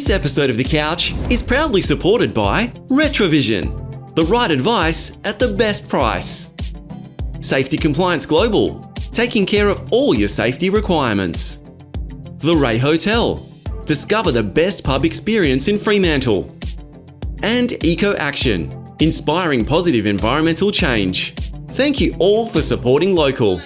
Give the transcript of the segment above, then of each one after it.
This episode of The Couch is proudly supported by Retrovision, the right advice at the best price. Safety Compliance Global, taking care of all your safety requirements. The Ray Hotel, discover the best pub experience in Fremantle. And Eco Action, inspiring positive environmental change. Thank you all for supporting local.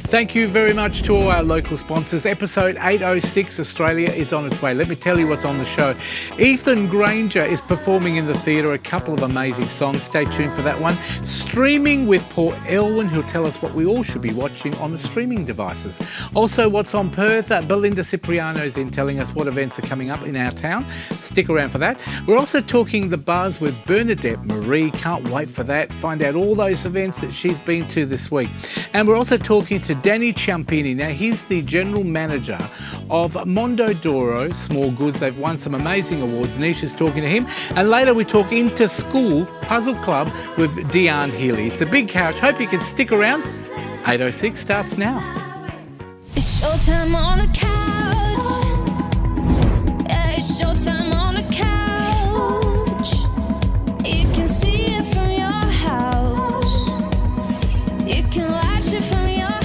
Thank you very much to all our local sponsors. Episode 806 Australia is on its way. Let me tell you what's on the show. Ethan Granger is performing in the theatre, a couple of amazing songs. Stay tuned for that one. Streaming with Paul Elwyn, who'll tell us what we all should be watching on the streaming devices. Also, what's on Perth? Belinda Cipriano is in telling us what events are coming up in our town. Stick around for that. We're also talking The Buzz with Bernadette Marie. Can't wait for that. Find out all those events that she's been to this week. And we're also talking to Danny Ciampini. Now, he's the general manager of Mondodoro Small Goods. They've won some amazing awards. Nisha's talking to him. And later we talk Inter-School Puzzle Club with Deanne Healy. It's a big couch. Hope you can stick around. 806 starts now. It's showtime on the couch. Yeah, it's showtime on the couch. You can see it from your house. You can watch it from your house.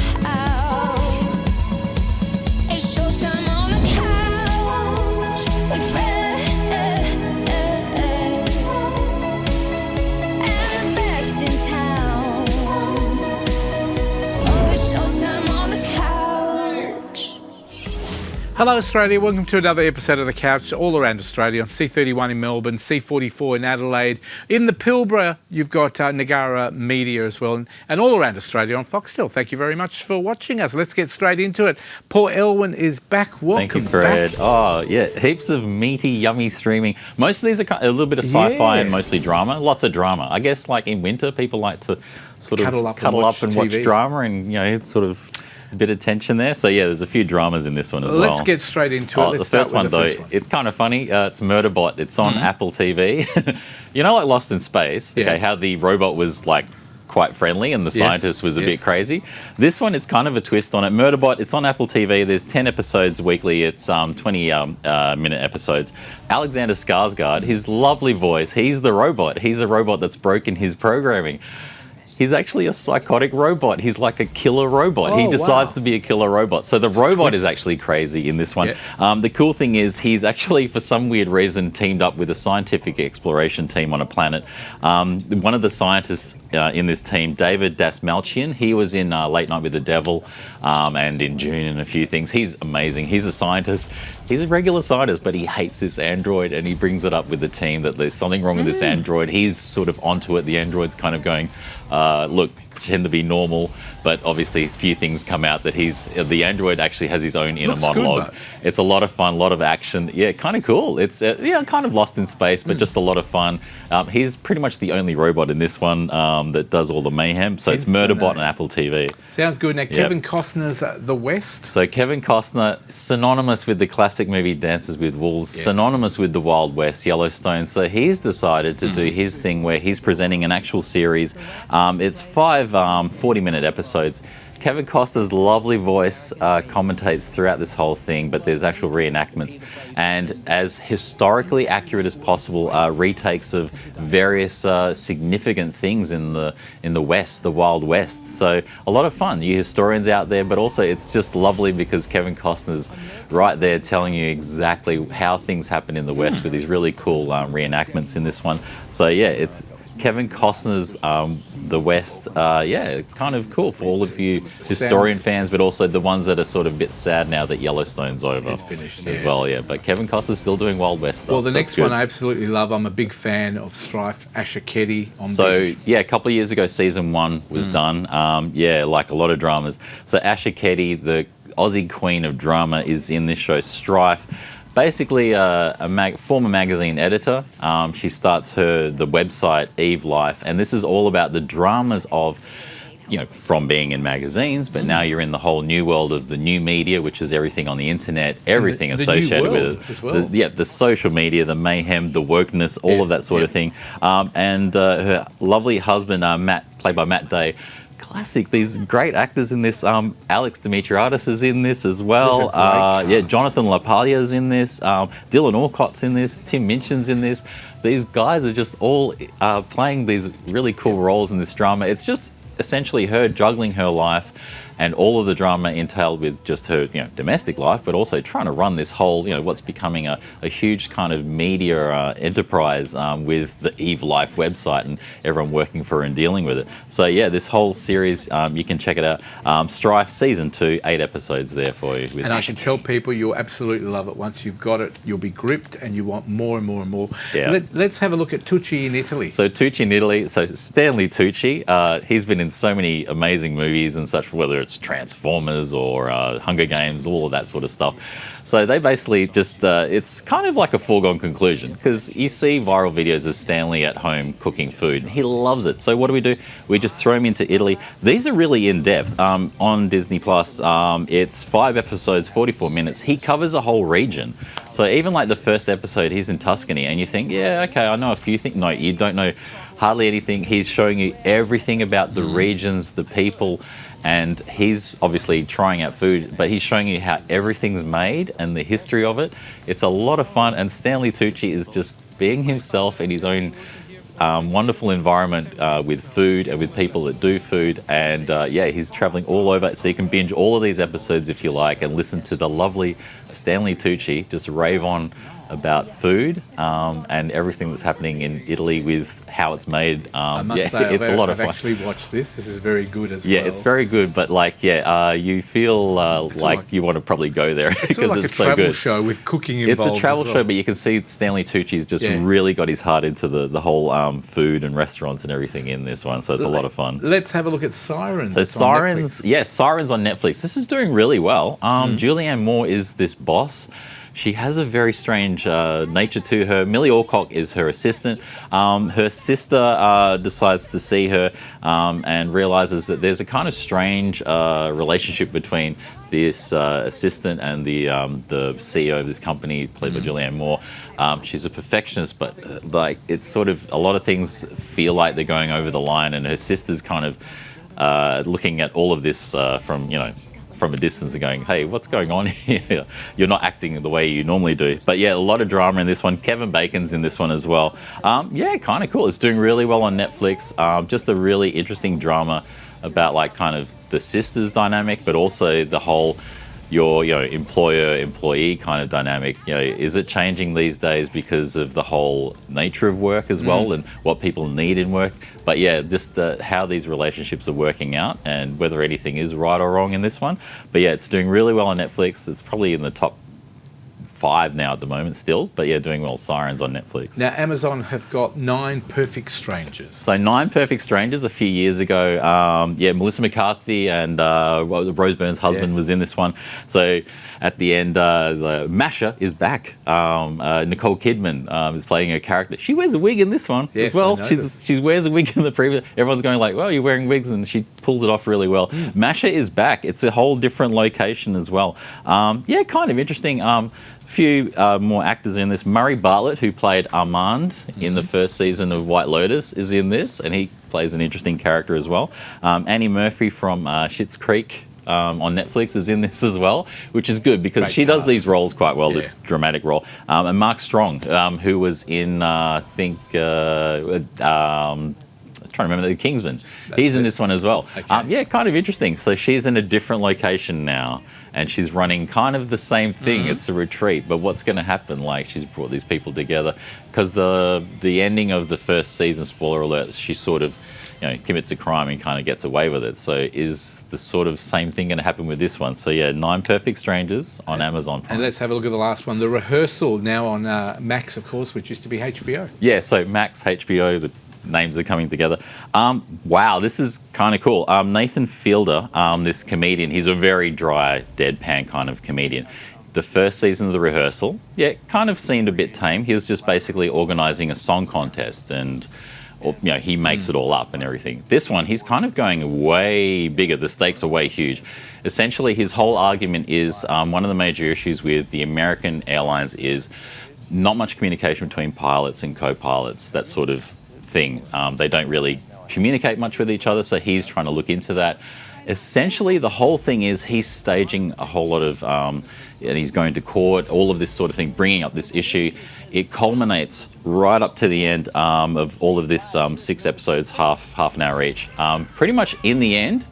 It's showtime on the couch with Fred and the best in town. Oh, it's showtime on the couch. Hello Australia, welcome to another episode of The Couch all around Australia on C31 in Melbourne, C44 in Adelaide. In the Pilbara, you've got Nagara Media as well, and all around Australia on Foxtel. Thank you very much for watching us. Let's get straight into it. Paul Elwyn is back. Welcome. Thank you, Fred. Back. Oh, yeah, heaps of meaty, yummy streaming. Most of these are a little bit of sci-fi and mostly drama. Lots of drama. I guess like in winter, people like to sort of cuddle up and watch drama and, you know, it's sort of a bit of tension there. So, yeah, there's a few dramas in this one as well. Let's get straight into it. Let's the first one, though, it's kind of funny. It's Murderbot. It's on Apple TV. You know, like Lost in Space, okay, how the robot was, like, quite friendly and the scientist was a bit crazy. This one, it's kind of a twist on it. Murderbot, it's on Apple TV. There's 10 episodes weekly. It's 20-minute episodes. Alexander Skarsgård, his lovely voice, he's the robot. He's a robot that's broken his programming. He's actually a psychotic robot. He's like a killer robot. He decides to be a killer robot. So the robot is actually crazy in this one. The cool thing is he's actually, for some weird reason, teamed up with a scientific exploration team on a planet. One of the scientists in this team, David Dastmalchian, he was in Late Night with the Devil and in June and a few things. He's amazing. He's a scientist. He's a regular scientist, but he hates this android, and he brings it up with the team that there's something wrong with this android. He's sort of onto it. The android's kind of going, look, pretend to be normal, but obviously a few things come out that the android actually has his own inner monologue. It's a lot of fun, a lot of action. Yeah, kind of cool. It's kind of Lost in Space, but just a lot of fun. He's pretty much the only robot in this one that does all the mayhem. So it's Murderbot on Apple TV. Sounds good. Now, Kevin Costner's The West. So Kevin Costner, synonymous with the classic movie Dances with Wolves, synonymous with the Wild West, Yellowstone. So he's decided to do his thing where he's presenting an actual series. It's 5 40-minute episodes. Kevin Costner's lovely voice commentates throughout this whole thing, but there's actual reenactments and as historically accurate as possible retakes of various significant things in the West, the Wild West. So a lot of fun. You historians out there, but also it's just lovely because Kevin Costner's right there telling you exactly how things happen in the West with these really cool reenactments in this one. So yeah, it's Kevin Costner's The West, kind of cool for all of you historian fans, but also the ones that are sort of a bit sad now that Yellowstone's over. It's finished, as well, But Kevin Costner's still doing Wild West stuff. Well, the next one I absolutely love. I'm a big fan of Strife, Asher Ketty on Binge. A couple of years ago, season 1 was done. Like a lot of dramas. So Asher Ketty, the Aussie queen of drama, is in this show, Strife. Basically, a former magazine editor. She starts the website Eve Life, and this is all about the dramas of, from being in magazines, but now you're in the whole new world of the new media, which is everything on the internet, everything associated with it. As well. The social media, the mayhem, the wokeness, all of that sort of thing. And her lovely husband, Matt, played by Matt Day, classic. These great actors in this. Alex Dimitriadis is in this as well. Yeah, Jonathan LaPaglia is in this. Dylan Alcott's in this. Tim Minchin's in this. These guys are just all playing these really cool roles in this drama. It's just essentially her juggling her life and all of the drama entailed with just her, domestic life, but also trying to run this whole, what's becoming a huge kind of media enterprise with the Eve Life website and everyone working for her and dealing with it. So yeah, this whole series, you can check it out. Strife Season 2, 8 episodes there for you. And I can tell people you'll absolutely love it. Once you've got it, you'll be gripped and you want more and more and more. Yeah. Let's have a look at Tucci in Italy. So Tucci in Italy, so Stanley Tucci, he's been in so many amazing movies and such, whether it's Transformers or Hunger Games, all of that sort of stuff. So they basically just, it's kind of like a foregone conclusion because you see viral videos of Stanley at home cooking food and he loves it. So what do? We just throw him into Italy. These are really in-depth. On Disney Plus, it's 5 episodes, 44 minutes. He covers a whole region. So even like the first episode, he's in Tuscany and you think, yeah, okay, I know a few things. No, you don't know hardly anything. He's showing you everything about the regions, the people, and he's obviously trying out food, but he's showing you how everything's made and the history of it. It's a lot of fun, and Stanley Tucci is just being himself in his own wonderful environment with food and with people that do food. And yeah, he's traveling all over, so you can binge all of these episodes if you like and listen to the lovely Stanley Tucci just rave on about food and everything that's happening in Italy with how it's made. I must say, it's a lot of fun. I've actually watched this. This is very good as well. Yeah, it's very good, but like, you feel like you want to probably go there because sort of like it's a so travel good. show with cooking involved. It's a travel as well. show, but you can see Stanley Tucci's just really got his heart into the whole food and restaurants and everything in this one, so it's a lot of fun. Let's have a look at Sirens. So It's on Sirens, Netflix. yes, Sirens on Netflix. This is doing really well. Julianne Moore is this boss. She has a very strange nature to her. Millie Alcock is her assistant. Her sister decides to see her and realizes that there's a kind of strange relationship between this assistant and the CEO of this company, played by Julianne Moore. She's a perfectionist, but like it's sort of a lot of things feel like they're going over the line, and her sister's kind of looking at all of this from a distance and going, hey, what's going on here? You're not acting the way you normally do. But yeah, a lot of drama in this one. Kevin Bacon's in this one as well. Yeah, kind of cool. It's doing really well on Netflix. Just a really interesting drama about like kind of the sisters dynamic, but also the whole your employer-employee kind of dynamic. Is it changing these days because of the whole nature of work as well and what people need in work? But yeah, just how these relationships are working out and whether anything is right or wrong in this one. But yeah, it's doing really well on Netflix. It's probably in the top 5 now at the moment still, but yeah, doing well. Sirens on Netflix. Now, Amazon have got 9 Perfect Strangers. So 9 Perfect Strangers a few years ago. Melissa McCarthy and Rose Byrne's husband was in this one. So at the end, Masha is back. Nicole Kidman is playing her character. She wears a wig in this one as well. She wears a wig in the previous. Everyone's going like, well, you're wearing wigs, and she pulls it off really well. Masha is back. It's a whole different location as well. Yeah, kind of interesting. Few more actors in this. Murray Bartlett, who played Armand in the first season of White Lotus, is in this, and he plays an interesting character as well. Annie Murphy from Schitt's Creek on Netflix is in this as well, which is good because she does these roles quite well, this dramatic role. And Mark Strong, who was in, I think, trying to remember, The Kingsman. He's in this one as well. Okay. Yeah, kind of interesting. So she's in a different location now, and she's running kind of the same thing. It's a retreat, but what's going to happen? Like, she's brought these people together because the ending of the first season, spoiler alert, she sort of commits a crime and kind of gets away with it. So is the sort of same thing going to happen with this one? So yeah, 9 Perfect Strangers on Amazon Prime. And let's have a look at the last one, The Rehearsal, now on Max, of course, which used to be HBO. Yeah, so Max, HBO, the names are coming together. Wow, this is kind of cool. Nathan Fielder, this comedian, he's a very dry, deadpan kind of comedian. The first season of The Rehearsal, kind of seemed a bit tame. He was just basically organising a song contest and he makes it all up and everything. This one, he's kind of going way bigger. The stakes are way huge. Essentially, his whole argument is one of the major issues with the American airlines is not much communication between pilots and co-pilots, that sort of thing. They don't really communicate much with each other, so he's trying to look into that. Essentially, the whole thing is he's staging a whole lot of, and he's going to court, all of this sort of thing, bringing up this issue. It culminates right up to the end of all of this 6 episodes, half an hour each. Pretty much in the end,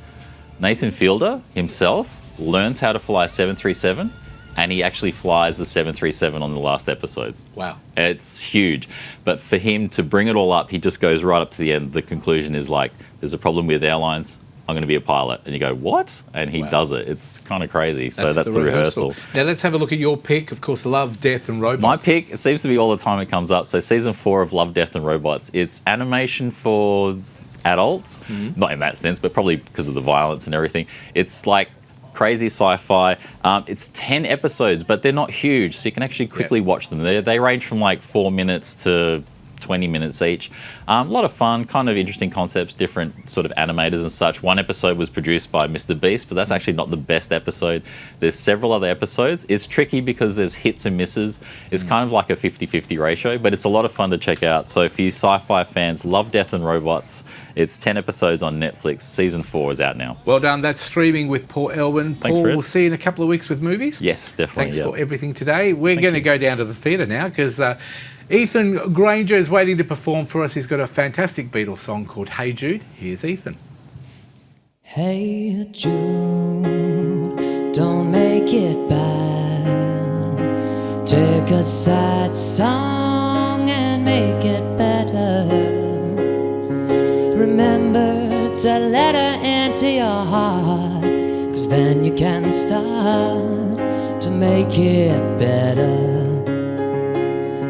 Nathan Fielder himself learns how to fly a 737, and he actually flies the 737 on the last episode. Wow. It's huge. But for him to bring it all up, he just goes right up to the end. The conclusion is like, there's a problem with airlines. I'm going to be a pilot. And you go, what? And he does it. It's kind of crazy. So that's the rehearsal. Now let's have a look at your pick. Of course, Love, Death and Robots. My pick, it seems to be all the time it comes up. So season 4 of Love, Death and Robots. It's animation for adults. Not in that sense, but probably because of the violence and everything. It's like crazy sci-fi. It's 10 episodes, but they're not huge. So you can actually quickly watch them. They range from like 4 minutes to 20 minutes each. A lot of fun, kind of interesting concepts, different sort of animators and such. One episode was produced by Mr. Beast, but that's actually not the best episode. There's several other episodes. It's tricky because there's hits and misses. It's kind of like a 50-50 ratio, but it's a lot of fun to check out. So for you sci-fi fans, Love, Death and Robots, it's 10 episodes on Netflix. Season 4 is out now. Well done. That's streaming with Paul Elwin. Thanks, Paul, Fred. we'll see you in a couple of weeks with movies. Yes, definitely. Thanks for everything today. We're going to go down to the theatre now because Ethan Granger is waiting to perform for us. He's got a fantastic Beatles song called Hey Jude. Here's Ethan. Hey Jude, don't make it bad. Take a sad song and make it better. Remember to let her into your heart, 'cause then you can start to make it better.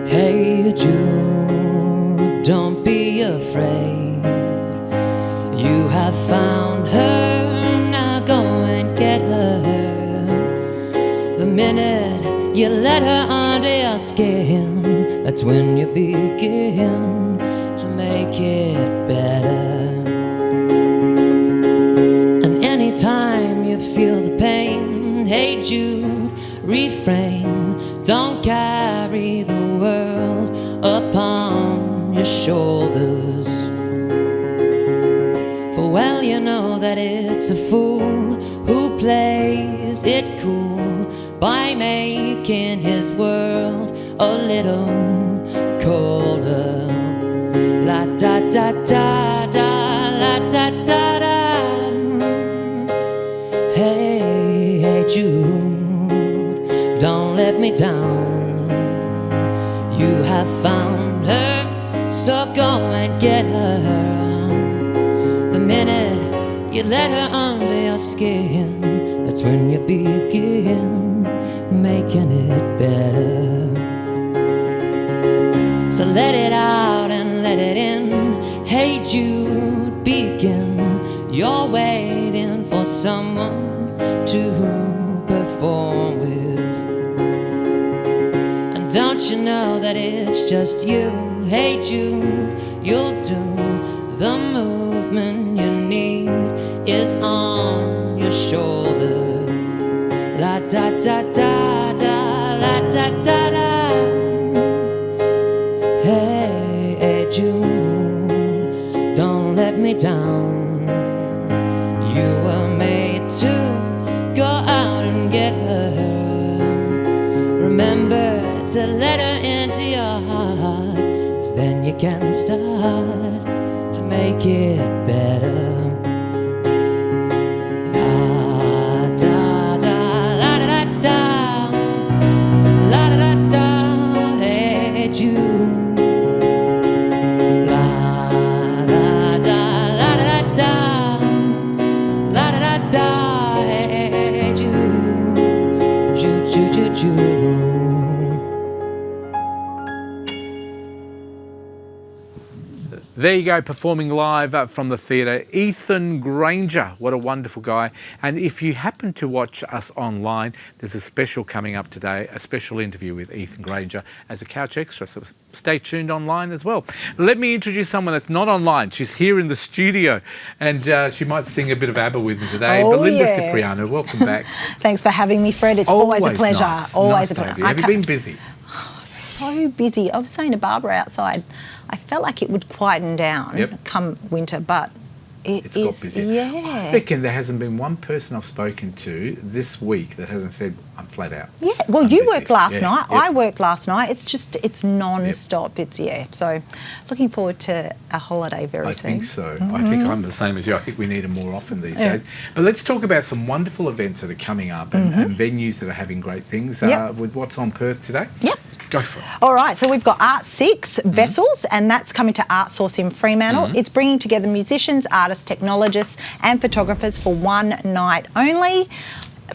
Hey Jude, don't be afraid. You have found her, now go and get her. The minute you let her under your skin, that's when you begin to make it better. And anytime you feel the pain, hey Jude, refrain. Don't carry the world upon your shoulders. For well you know that it's a fool who plays it cool by making his world a little colder. La da da da da, la da da da. Hey, hey Jude, don't let me down. You have found her, so go and get her. The minute you let her under your skin, that's when you begin making it better. So let it out and let it in. Hey Jude, begin. You're waiting for someone to perform with. And don't you know that it's just you? Hey Jude, you'll do the movement you need is on your shoulder. La da da da da, la da da da. Hey, hey Jude, don't let me down. You were made to go out and get her. Remember to let her into your heart, 'cause then you can start to make it better. La da da, la da da da, la da da da, hey Jude. La la da, la da da da, la da da da, hey Jude, Jude, Jude, Jude, Jude. There you go, performing live from the theatre, Ethan Granger. What a wonderful guy. And if you happen to watch us online, there's a special coming up today, a special interview with Ethan Granger as a Couch Extra. So stay tuned online as well. Let me introduce someone that's not online. She's here in the studio and she might sing a bit of ABBA with me today. Oh, Belinda yeah. Cipriano, welcome back. Thanks for having me, Fred. It's always a pleasure. Nice. Always Nice a pleasure. Have you been busy? so busy. I was saying to Barbara outside, I felt like it would quieten down come winter, but it's got busy. Yeah. I reckon there hasn't been one person I've spoken to this week that hasn't said, I'm flat out. Yeah, well, I'm you busy. worked last night. Yep. I worked last night. It's non-stop. It's, So looking forward to a holiday very soon. I think so. I think I'm the same as you. I think we need them more often these days. But let's talk about some wonderful events that are coming up and venues that are having great things with what's on Perth today. Yep. Go for it. All right, so we've got Art 6 Vessels, and that's coming to Art Source in Fremantle. It's bringing together musicians, artists, technologists and photographers for one night only.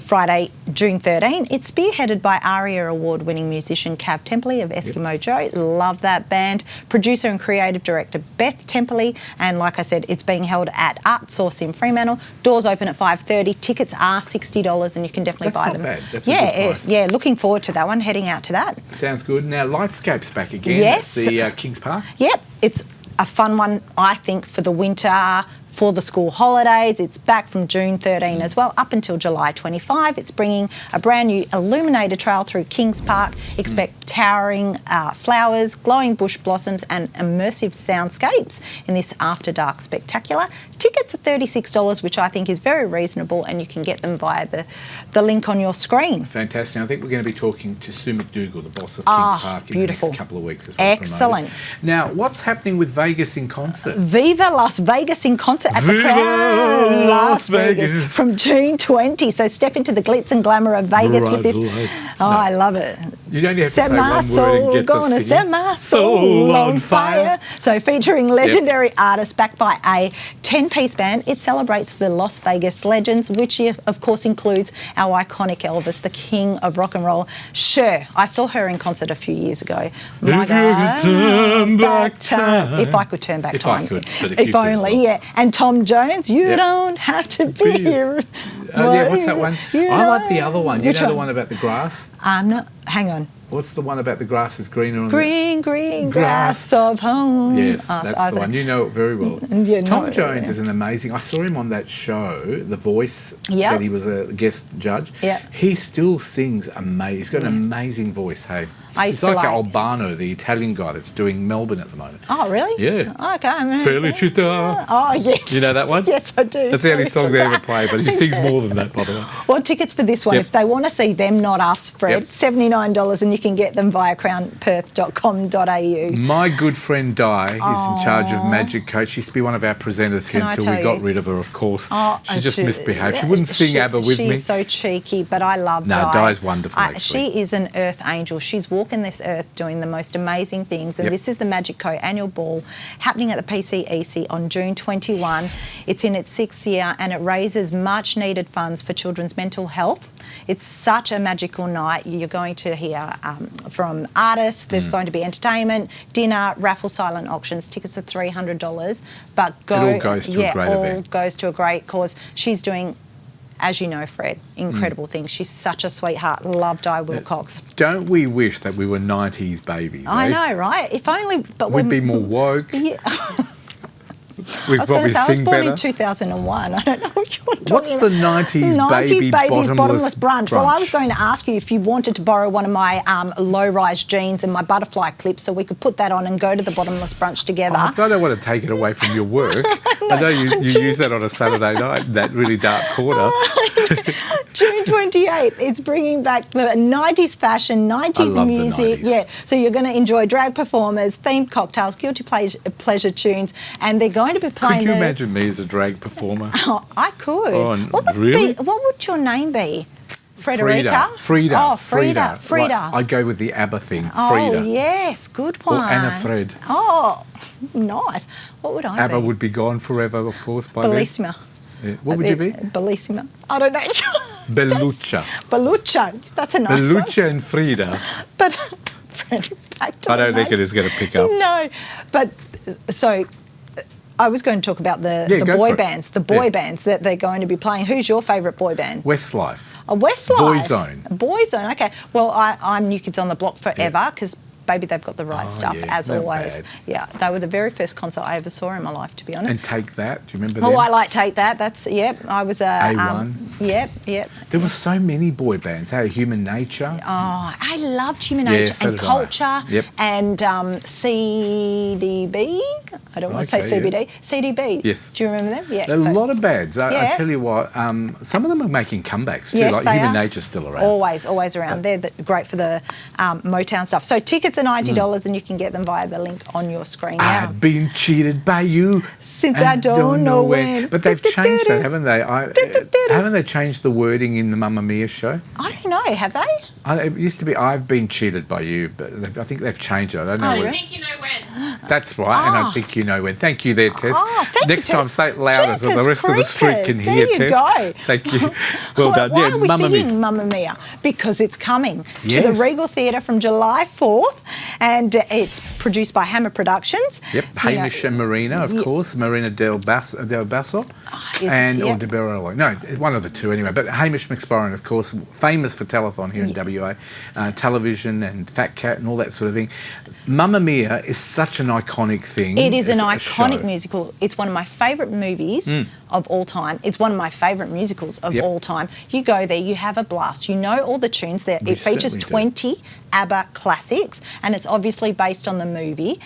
Friday, June 13. It's spearheaded by ARIA award-winning musician Cav Templey of Eskimo Joe. Love that band. Producer and creative director Beth Templey. And like I said, it's being held at Art Source in Fremantle. Doors open at 5:30. Tickets are $60 and you can definitely buy them. That's not bad. That's a good price. Yeah, looking forward to that one, heading out to that. Sounds good. Now, Lightscape's back again at the Kings Park. Yep, it's a fun one, I think, for the winter, for the school holidays. It's back from June 13 as well, up until July 25. It's bringing a brand new illuminated trail through Kings Park. Expect towering flowers, glowing bush blossoms and immersive soundscapes in this after dark spectacular. Tickets are $36, which I think is very reasonable, and you can get them via the link on your screen. Fantastic. I think we're going to be talking to Sue McDougall, the boss of Kings Park, in the next couple of weeks as well. Excellent. Now, what's happening with Vegas in concert? Viva Las Vegas in concert at the Crown Las Vegas from June 20. So step into the glitz and glamour of Vegas with this. I love it. You don't have to say one word and get us singing. Set my soul on fire. So featuring legendary artists backed by a 10-piece band, it celebrates the Las Vegas legends, which of course includes our iconic Elvis, the king of rock and roll. Cher, I saw her in concert a few years ago. If I could turn back time. If I could turn back time. If I could, but if only, yeah. And Tom Jones, you don't have to be here. What's that one? I like the other one. You know the one about the grass? Hang on. What's the one about the grass is greener on green grass of home? Yes, that's the one. You know it very well. Tom Jones is an amazing... I saw him on that show, The Voice, that he was a guest judge. Yeah. He still sings amazing. He's got an amazing voice, hey. He's like Albano, the Italian guy that's doing Melbourne at the moment. Oh, really? Yeah. Okay. Felicita. Oh, yes. You know that one? Yes, I do. That's the only song they ever play, but he sings more than that, by the way. Well, tickets for this one, if they want to see them, not us, Fred, $79, and you can get them via crownperth.com.au. My good friend Di is in charge of Magic Coach. She used to be one of our presenters here until we got rid of her, of course. She just misbehaved. She wouldn't sing ABBA with me. She's so cheeky, but I love Di. No, Di's wonderful, actually. She is an earth angel. She's walking this earth doing the most amazing things, and this is the Magic Co annual ball happening at the PCEC on June 21. It's in its 6th year and it raises much needed funds for children's mental health. It's such a magical night. You're going to hear from artists, there's going to be entertainment, dinner, raffle, silent auctions. Tickets are $300, but it all goes to a great event. All goes to a great cause. She's doing, as you know, Fred, incredible things. She's such a sweetheart. Love Di Wilcox. Don't we wish that we were 90s babies? I know, right? If only, but we'd be more woke. Yeah. We'd probably sing better. I was born in 2001. I don't know what you're talking What's about. the 90s baby bottomless brunch? Well, I was going to ask you if you wanted to borrow one of my low-rise jeans and my butterfly clips so we could put that on and go to the bottomless brunch together. I don't want to take it away from your work. I know you use that on a Saturday night, that really dark corner. June 28th, it's bringing back the 90s fashion, 90s music. Yeah, so you're going to enjoy drag performers, themed cocktails, guilty pleasure tunes, and they're going to be playing. Could you imagine me as a drag performer? Oh, I could. Oh, really? What would your name be? Frederica? Frida. Oh, Frida. Like, I'd go with the ABBA thing, Frida. Oh, yes, good one. Or Anna Fred. Oh, nice. What would I be? ABBA would be gone forever, of course, by Bellissima. then. Yeah. What would you be? Bellissima. I don't know. Belluccia. Belluccia. That's a nice Belluccia one. and Frida. But, Fred, back to I don't think it is going to pick up. No, but so I was going to talk about the boy bands, that they're going to be playing. Who's your favourite boy band? Westlife. Westlife. Boyzone. Boyzone, okay. Well, I'm New Kids on the Block forever because Baby They've Got the Right Stuff, as not always. bad. Yeah, they were the very first concert I ever saw in my life, to be honest. And Take That, do you remember Oh, them? I like Take That. That's, I was a... A1. Yep. There were so many boy bands. Hey, Human Nature. Oh, I loved Human Yeah, Nature so and did I. Culture Yep. and CDB. I don't want to Okay, say yeah. CBD. CDB. Yes. Do you remember them? Yeah. A lot of bands. I Yeah. tell you what, some of them are making comebacks too. Yes, like they Human are. Nature's still around. Always around. They're great for the Motown stuff. So tickets are $90 and you can get them via the link on your screen now. I've been cheated by you. Since and I don't know when. But they've changed that, haven't they? Haven't they changed the wording in the Mamma Mia show? I don't know, have they? It used to be I've been cheated by you, but I think they've changed it. I don't know. Oh, what- really? think you know when. That's right, and I think you know when. Thank you there, Tess. Oh, thank Next you, time, Tess. say it louder so the Jeepers rest of the street can creepers. hear, There you Tess. go. Thank you. Well done. Why Yeah, are we Mamma singing Mia. Mamma Mia? Because it's coming to Yes. the Regal Theatre from July 4th, and it's produced by Hammer Productions. Yep, You know, Hamish and Marina, of Yeah. course. Marina Del Basso, is it? and or Yep. De Barolo. No, one of the two anyway. But Hamish McSporran, of course, famous for telethon here in WA, television and Fat Cat and all that sort of thing. Mamma Mia is such an iconic thing. It is an as a iconic show. musical. It's one of my favourite movies of all time. It's one of my favourite musicals of Yep. all time. You go there, you have a blast. You know all the tunes there. We It features certainly do. 20 ABBA classics, and it's obviously based on the movie.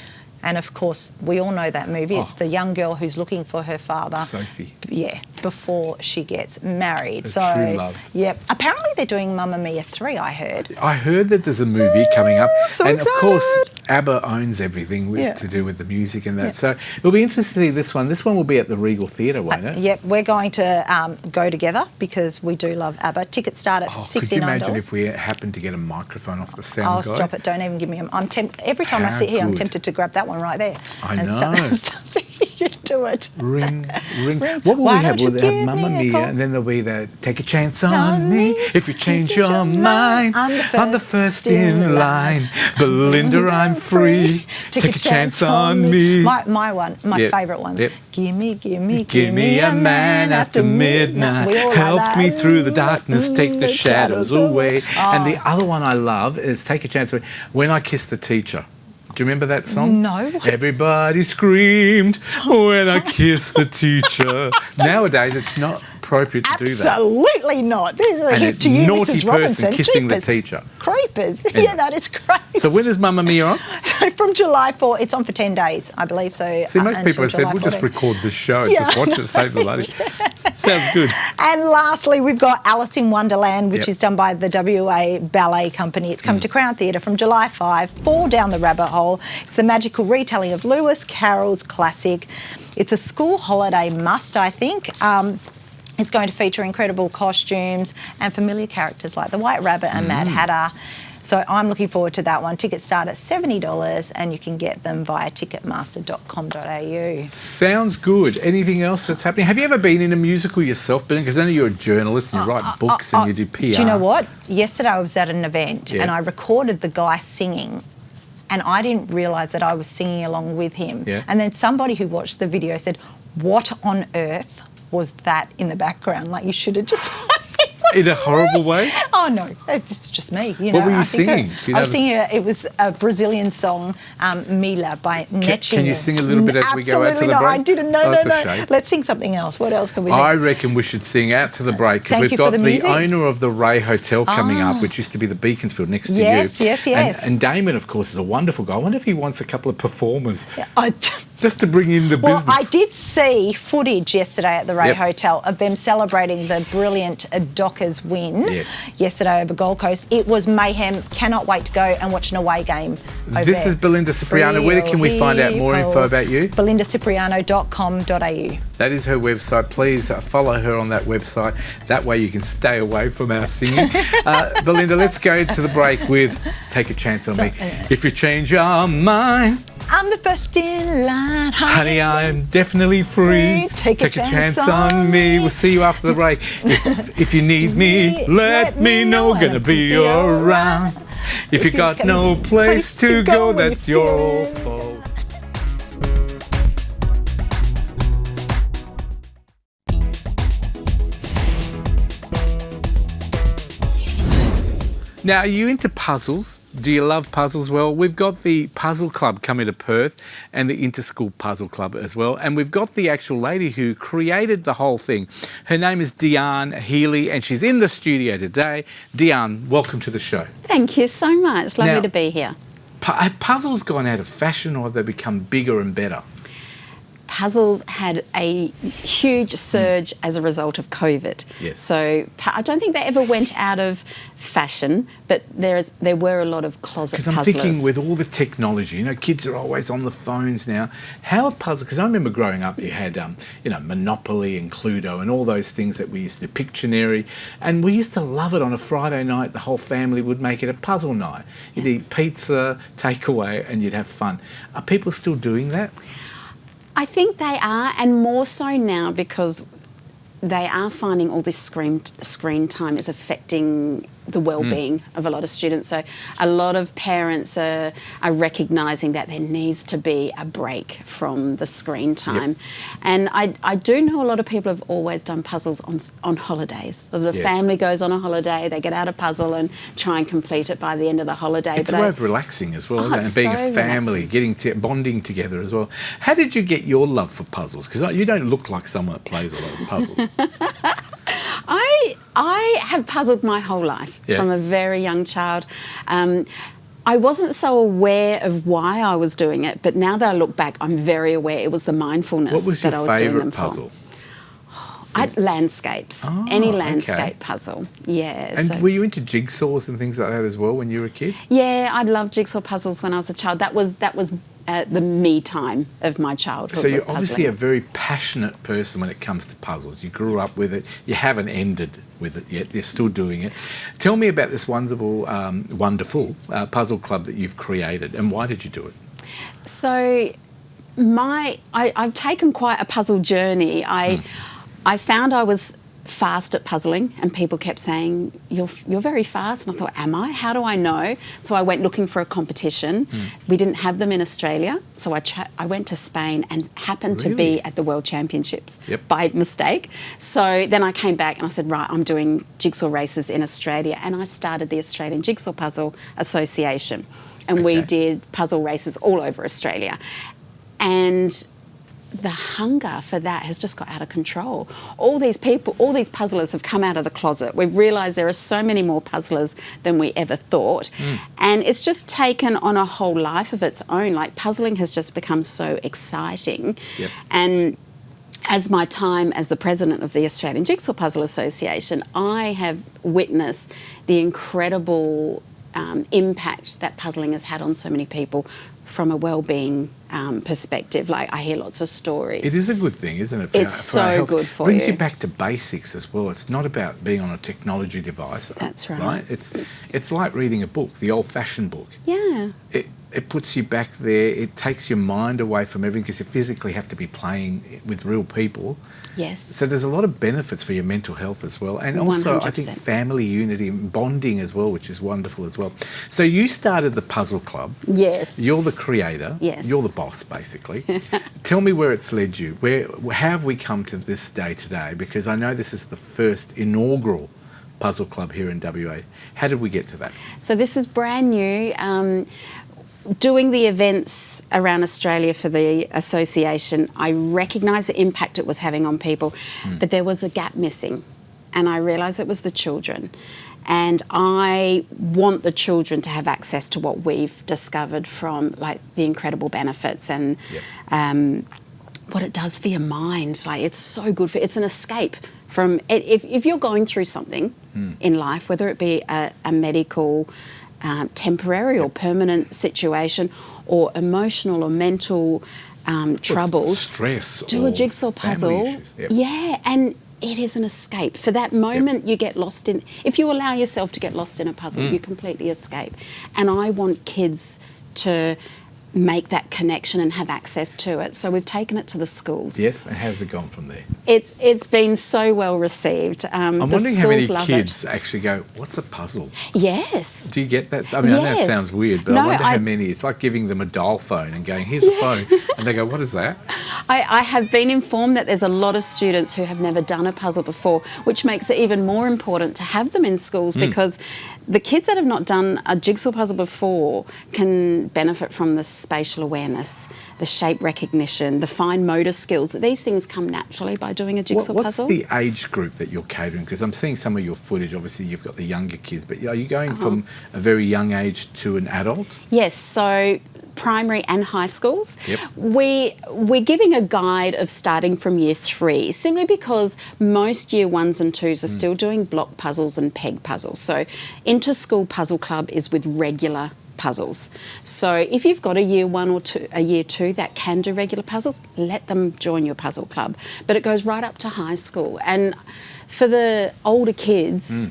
And of course, we all know that movie. It's Oh. the young girl who's looking for her father. Sophie. Yeah, before she gets married. Her true love. Yep. Apparently they're doing Mamma Mia 3, I heard. I heard that there's a movie coming up, so and of course, excited. ABBA owns everything Yeah. to do with the music and that. Yeah. So it'll be interesting to see this one. This one will be at the Regal Theatre, won't it? Yep, we're going to go together because we do love ABBA. Tickets start at Oh, $69. could you imagine if we happened to get a microphone off the sound Oh, guy? stop it. Don't even give me I'm every time I How sit here, I'm good. tempted to grab that one right there. I and know. Start singing to it. Ring. Ring. What will Why we have? don't We'll you have give Mamma me a Mia, call? and then there'll be the Take a Chance on On Me. me. If you change your mind, I'm the first in line. Belinda, I'm free. Take a chance on me. My one, my Yep. favourite ones. Yep. Give me a man after midnight. We all like Help that. me through the darkness, take the shadows away. Oh. And the other one I love is Take a Chance on Me. When I Kissed the Teacher. Do you remember that song? No. Everybody screamed when I kissed the teacher. Nowadays, it's not appropriate to do that. Absolutely not. And Here's it's to you, naughty Mrs. person Robinson. kissing the Jeepers teacher. Creepers. Anyway. Yeah, that is great. So when is Mamma Mia on? From July 4, it's on for 10 days, I believe. So See, most people until have said, July we'll just 14. record this show, Yeah. just watch it, save the money. Sounds good. And lastly, we've got Alice in Wonderland, which Yep. is done by the WA Ballet Company. It's come to Crown Theatre from July 5. Fall Down the Rabbit Hole. It's the magical retelling of Lewis Carroll's classic. It's a school holiday must, I think. It's going to feature incredible costumes and familiar characters like the White Rabbit and Mad Hatter. So I'm looking forward to that one. Tickets start at $70 and you can get them via ticketmaster.com.au. Sounds good. Anything else that's happening? Have you ever been in a musical yourself, Billy? Because I know you're a journalist and you write books and you do PR. Do you know what? Yesterday I was at an event Yeah. and I recorded the guy singing and I didn't realise that I was singing along with him. Yeah. And then somebody who watched the video said, "What on earth was that in the background? Like you should have just..." In a horrible way? Oh no, it's just me. You What know, were you I think singing? Do you I was know singing. It was a Brazilian song, Mila by Netchinga. Can you sing a little bit as we go out to the Absolutely not. break? I didn't. No, Oh, no, that's a no. shame. Let's sing something else. What else can we sing? I reckon we should sing out to the break because Thank we've you for got the the music. owner of the Ray Hotel coming up, which used to be the Beaconsfield next to Yes, you. yes, yes. And Damon, of course, is a wonderful guy. I wonder if he wants a couple of performers I- just to bring in the Well, business. I did see footage yesterday at the Ray Yep. Hotel of them celebrating the brilliant Dockers win Yes. yesterday over Gold Coast. It was mayhem. Cannot wait to go and watch an away game over This there. is Belinda Cipriano. Where can we find out more info about you? BelindaCipriano.com.au. That is her website. Please follow her on that website. That way you can stay away from our singing. Belinda, let's go to the break with Take a Chance on Me. If you change your mind, I'm the first in line, honey, I am definitely free. Take a chance on on me. me. We'll see you after the break. If you need me, let me know. Gonna be around. If you got no place to go, when that's you your feel it. fault. Now, are you into puzzles? Do you love puzzles? Well, we've got the Puzzle Club coming to Perth and the Interschool Puzzle Club as well. And we've got the actual lady who created the whole thing. Her name is Deanne Healy and she's in the studio today. Deanne, welcome to the show. Thank you so much. Lovely to be here. Have puzzles gone out of fashion or have they become bigger and better? Puzzles had a huge surge as a result of COVID. Yes. So I don't think they ever went out of fashion, but there were a lot of closet puzzlers. Because I'm thinking with all the technology, you know, kids are always on the phones now. How are puzzles? Because I remember growing up, you had, Monopoly and Cluedo and all those things that we used to do, Pictionary, and we used to love it on a Friday night. The whole family would make it a puzzle night. You'd eat pizza, takeaway, and you'd have fun. Are people still doing that? I think they are, and more so now because they are finding all this screen time is affecting the well-being of a lot of students. So a lot of parents are recognising that there needs to be a break from the screen time. Yep. And I do know a lot of people have always done puzzles on holidays. So the family goes on a holiday, they get out a puzzle and try and complete it by the end of the holiday. It's a way of relaxing as well, isn't it? And being a family, bonding together as well. How did you get your love for puzzles? Because you don't look like someone that plays a lot of puzzles. I have puzzled my whole life from a very young child. I wasn't so aware of why I was doing it, but now that I look back, I'm very aware it was the mindfulness that I was doing them for. What was your favourite puzzle? Landscapes. Any landscape puzzle. Yeah. And were you into jigsaws and things like that as well when you were a kid? Yeah, I loved jigsaw puzzles when I was a child. That was the me time of my childhood. So you're obviously a very passionate person when it comes to puzzles. You grew up with it. You haven't ended with it yet. You're still doing it. Tell me about this wonderful puzzle club that you've created, and why did you do it? So I've taken quite a puzzle journey. I found I was fast at puzzling and people kept saying, you're very fast. And I thought, am I? How do I know? So I went looking for a competition. We didn't have them in Australia. So I went to Spain and happened to be at the World Championships by mistake. So then I came back and I said, right, I'm doing jigsaw races in Australia. And I started the Australian Jigsaw Puzzle Association. And we did puzzle races all over Australia. And the hunger for that has just got out of control. All these puzzlers have come out of the closet. We've realised there are so many more puzzlers than we ever thought. And it's just taken on a whole life of its own. Like, puzzling has just become so exciting. And as my time as the president of the Australian Jigsaw Puzzle Association, I have witnessed the incredible impact that puzzling has had on so many people from a well-being perspective. Like, I hear lots of stories. It is a good thing, isn't it? It's so good for you. Brings you back to basics as well. It's not about being on a technology device. That's right. It's like reading a book, the old-fashioned book. Yeah. It puts you back there. It takes your mind away from everything because you physically have to be playing with real people. Yes. So there's a lot of benefits for your mental health as well. And also, 100%. I think family unity and bonding as well, which is wonderful as well. So you started the Puzzle Club. Yes. You're the creator. Yes. You're the boss, basically. Tell me where it's led you. How have we come to this day today? Because I know this is the first inaugural Puzzle Club here in WA. How did we get to that? So this is brand new. Doing the events around Australia for the association, I recognised the impact it was having on people, but there was a gap missing, and I realised it was the children. And I want the children to have access to what we've discovered from, like, the incredible benefits and what it does for your mind. Like, it's so good it's an escape from if you're going through something in life, whether it be a medical, temporary or permanent situation, or emotional or mental troubles, stress, do a jigsaw puzzle. And it is an escape. For that moment you get lost in, if you allow yourself to get lost in a puzzle, you completely escape. And I want kids to make that connection and have access to it. So we've taken it to the schools. Yes, and how's it gone from there? It's been so well received. I'm wondering how many kids actually go, what's a puzzle? Yes. Do you get that? I mean, I know it sounds weird, but I wonder how many. It's like giving them a dial phone and going, here's a phone. And they go, what is that? I have been informed that there's a lot of students who have never done a puzzle before, which makes it even more important to have them in schools because the kids that have not done a jigsaw puzzle before can benefit from the spatial awareness, the shape recognition, the fine motor skills. These things come naturally by doing a jigsaw puzzle. What's the age group that you're catering? Because I'm seeing some of your footage. Obviously, you've got the younger kids, but are you going from a very young age to an adult? Yes, so primary and high schools. Yep. We're giving a guide of starting from year 3, simply because most year 1s and 2s are still doing block puzzles and peg puzzles. So Inter-School Puzzle Club is with regular puzzles. So if you've got a year 1 or a year 2 that can do regular puzzles, let them join your puzzle club. But it goes right up to high school. And for the older kids,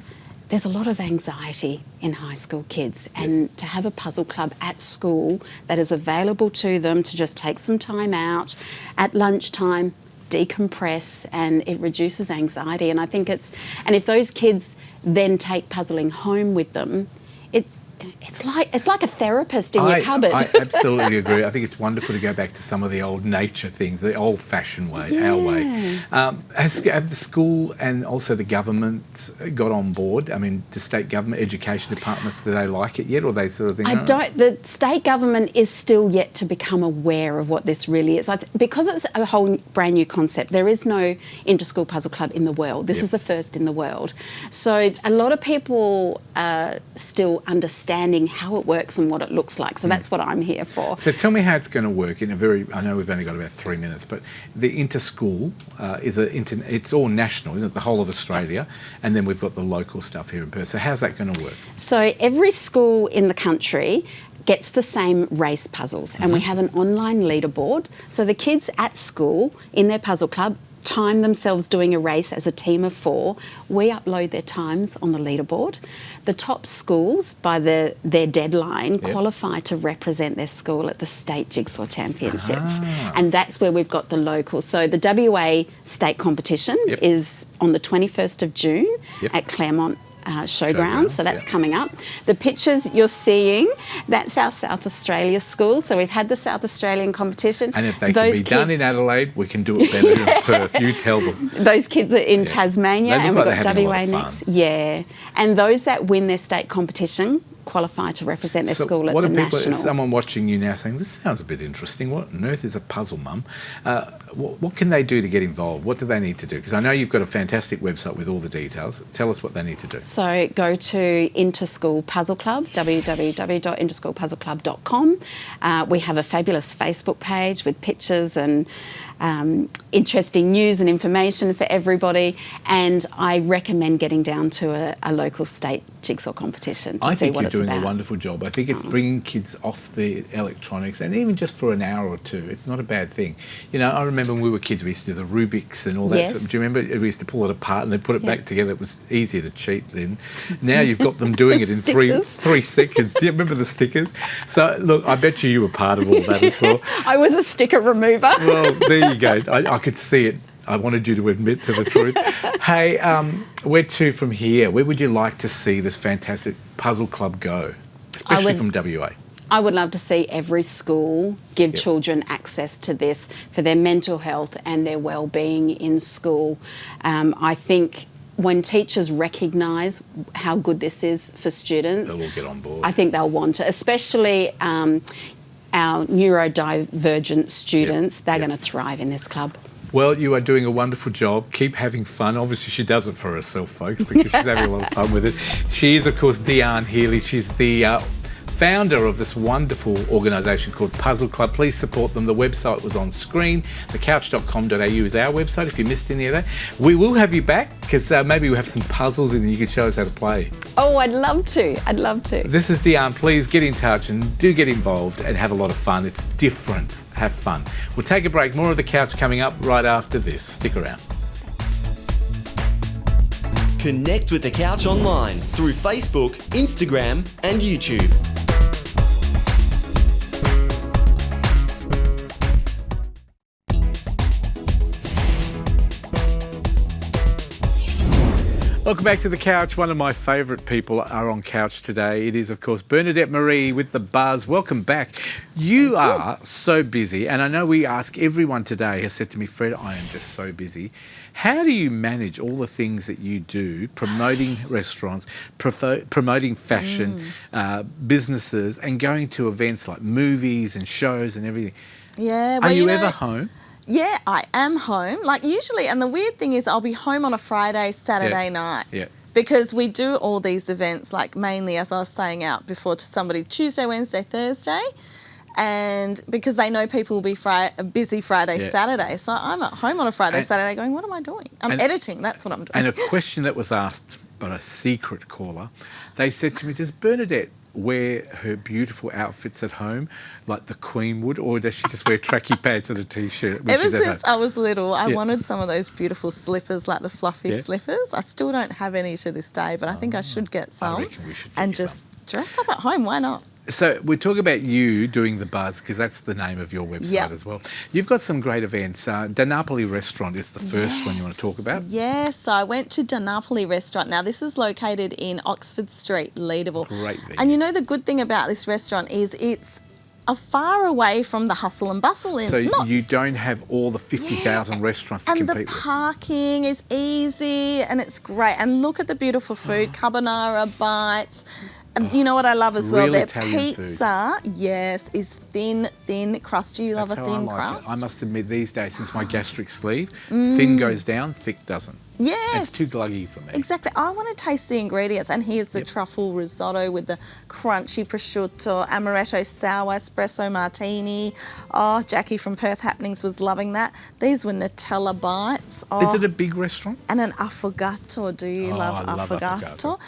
there's a lot of anxiety in high school kids, and to have a puzzle club at school that is available to them to just take some time out at lunchtime, decompress, and it reduces anxiety. And I think and if those kids then take puzzling home with them, it's like a therapist in your cupboard. I absolutely agree. I think it's wonderful to go back to some of the old nature things, the old-fashioned way, our way. Have the school and also the government got on board? I mean, the state government, education departments, do they like it yet, or they sort of think? The state government is still yet to become aware of what this really is. Because it's a whole brand new concept, there is no inter-school puzzle club in the world. This is the first in the world. So a lot of people are still understanding how it works and what it looks like. So that's what I'm here for. So tell me how it's going to work in I know we've only got about 3 minutes, but the inter-school it's all national, isn't it? The whole of Australia, and then we've got the local stuff here in Perth. So how's that going to work? So every school in the country gets the same race puzzles, and we have an online leaderboard. So the kids at school in their puzzle club time themselves doing a race as a team of 4. We upload their times on the leaderboard. The top schools, by their deadline, qualify to represent their school at the State Jigsaw Championships. And that's where we've got the locals. So the WA state competition is on the 21st of June at Claremont Showgrounds, so that's coming up. The pictures you're seeing, that's our South Australia school. So we've had the South Australian competition. And if they can be done in Adelaide, we can do it better in Perth. You tell them. Those kids are in Tasmania, and we've got WA next. Yeah, and those that win their state competition qualify to represent their school at the national. Is someone watching you now saying, this sounds a bit interesting, what on earth is a puzzle, Mum? What can they do to get involved? What do they need to do? Because I know you've got a fantastic website with all the details. Tell us what they need to do. So go to Inter-School Puzzle Club, www.interschoolpuzzleclub.com. We have a fabulous Facebook page with pictures and interesting news and information for everybody, and I recommend getting down to a local state jigsaw competition to see what it's about. I think you're doing a wonderful job. I think it's bringing kids off the electronics, and even just for an hour or two, it's not a bad thing. You know, I remember when we were kids, we used to do the Rubik's and all that. Yes. Do you remember? We used to pull it apart and then put it back together. It was easier to cheat then. Now you've got them doing it in three seconds. Do you remember the stickers? So, look, I bet you were part of all that as well. I was a sticker remover. Well, there you go. I could see it. I wanted you to admit to the truth. Hey, where to from here? Where would you like to see this fantastic puzzle club go, especially from WA? I would love to see every school give children access to this for their mental health and their well-being in school. I think when teachers recognise how good this is for students, they'll all get on board. I think they'll want to, especially our neurodivergent students. They're going to thrive in this club. Well, you are doing a wonderful job. Keep having fun. Obviously, she does it for herself, folks, because she's having a lot of fun with it. She is, of course, Deanne Healy. She's the founder of this wonderful organisation called Puzzle Club. Please support them. The website was on screen. Thecouch.com.au is our website if you missed any of that. We will have you back because maybe we'll have some puzzles and you can show us how to play. Oh, I'd love to. I'd love to. This is Deanne. Please get in touch and do get involved and have a lot of fun. It's different. Have fun. We'll take a break. More of The Couch coming up right after this. Stick around. Connect with The Couch online through Facebook, Instagram and YouTube. Welcome back to The Couch. One of my favourite people are on couch today. It is, of course, Bernadette Marie with The Buzz. Welcome back. You are so busy, and I know we ask everyone today has said to me, Fred, I am just so busy. How do you manage all the things that you do, promoting restaurants, promoting fashion, businesses, and going to events like movies and shows and everything? Yeah. Well, are you ever home? Yeah, I am home. Like usually, and the weird thing is I'll be home on a Friday, Saturday night. Yeah. Because we do all these events, like mainly, as I was saying out before to somebody, Tuesday, Wednesday, Thursday. And because they know people will be busy Friday, Saturday. So I'm at home on a Friday, Saturday going, what am I doing? I'm editing. That's what I'm doing. And a question that was asked by a secret caller, they said to me, does Bernadette wear her beautiful outfits at home like the Queen would, or does she just wear tracky pants and a T-shirt? Ever since I was little, I wanted some of those beautiful slippers, like the fluffy slippers. I still don't have any to this day, but I think I should get some. I reckon we should and just dress up at home. Why not? So we're talking about you doing The Buzz, because that's the name of your website as well. You've got some great events. Da Napoli Restaurant is the first one you want to talk about. Yes, so I went to Da Napoli Restaurant. Now, this is located in Oxford Street, Leederville. Great venue. And you know the good thing about this restaurant is it's far away from the hustle and bustle. So you don't have all the 50,000 restaurants to compete with. And the parking is easy and it's great. And look at the beautiful food, carbonara bites. And you know what I love as well? Their pizza, is thin crust. Do you love a thin crust? I must admit, these days, since my gastric sleeve, thin goes down, thick doesn't. Yes. It's too gluggy for me. Exactly. I want to taste the ingredients. And here's the truffle risotto with the crunchy prosciutto, amaretto sour, espresso martini. Oh, Jackie from Perth Happenings was loving that. These were Nutella bites. Oh, is it a big restaurant? And an affogato. Do you love affogato?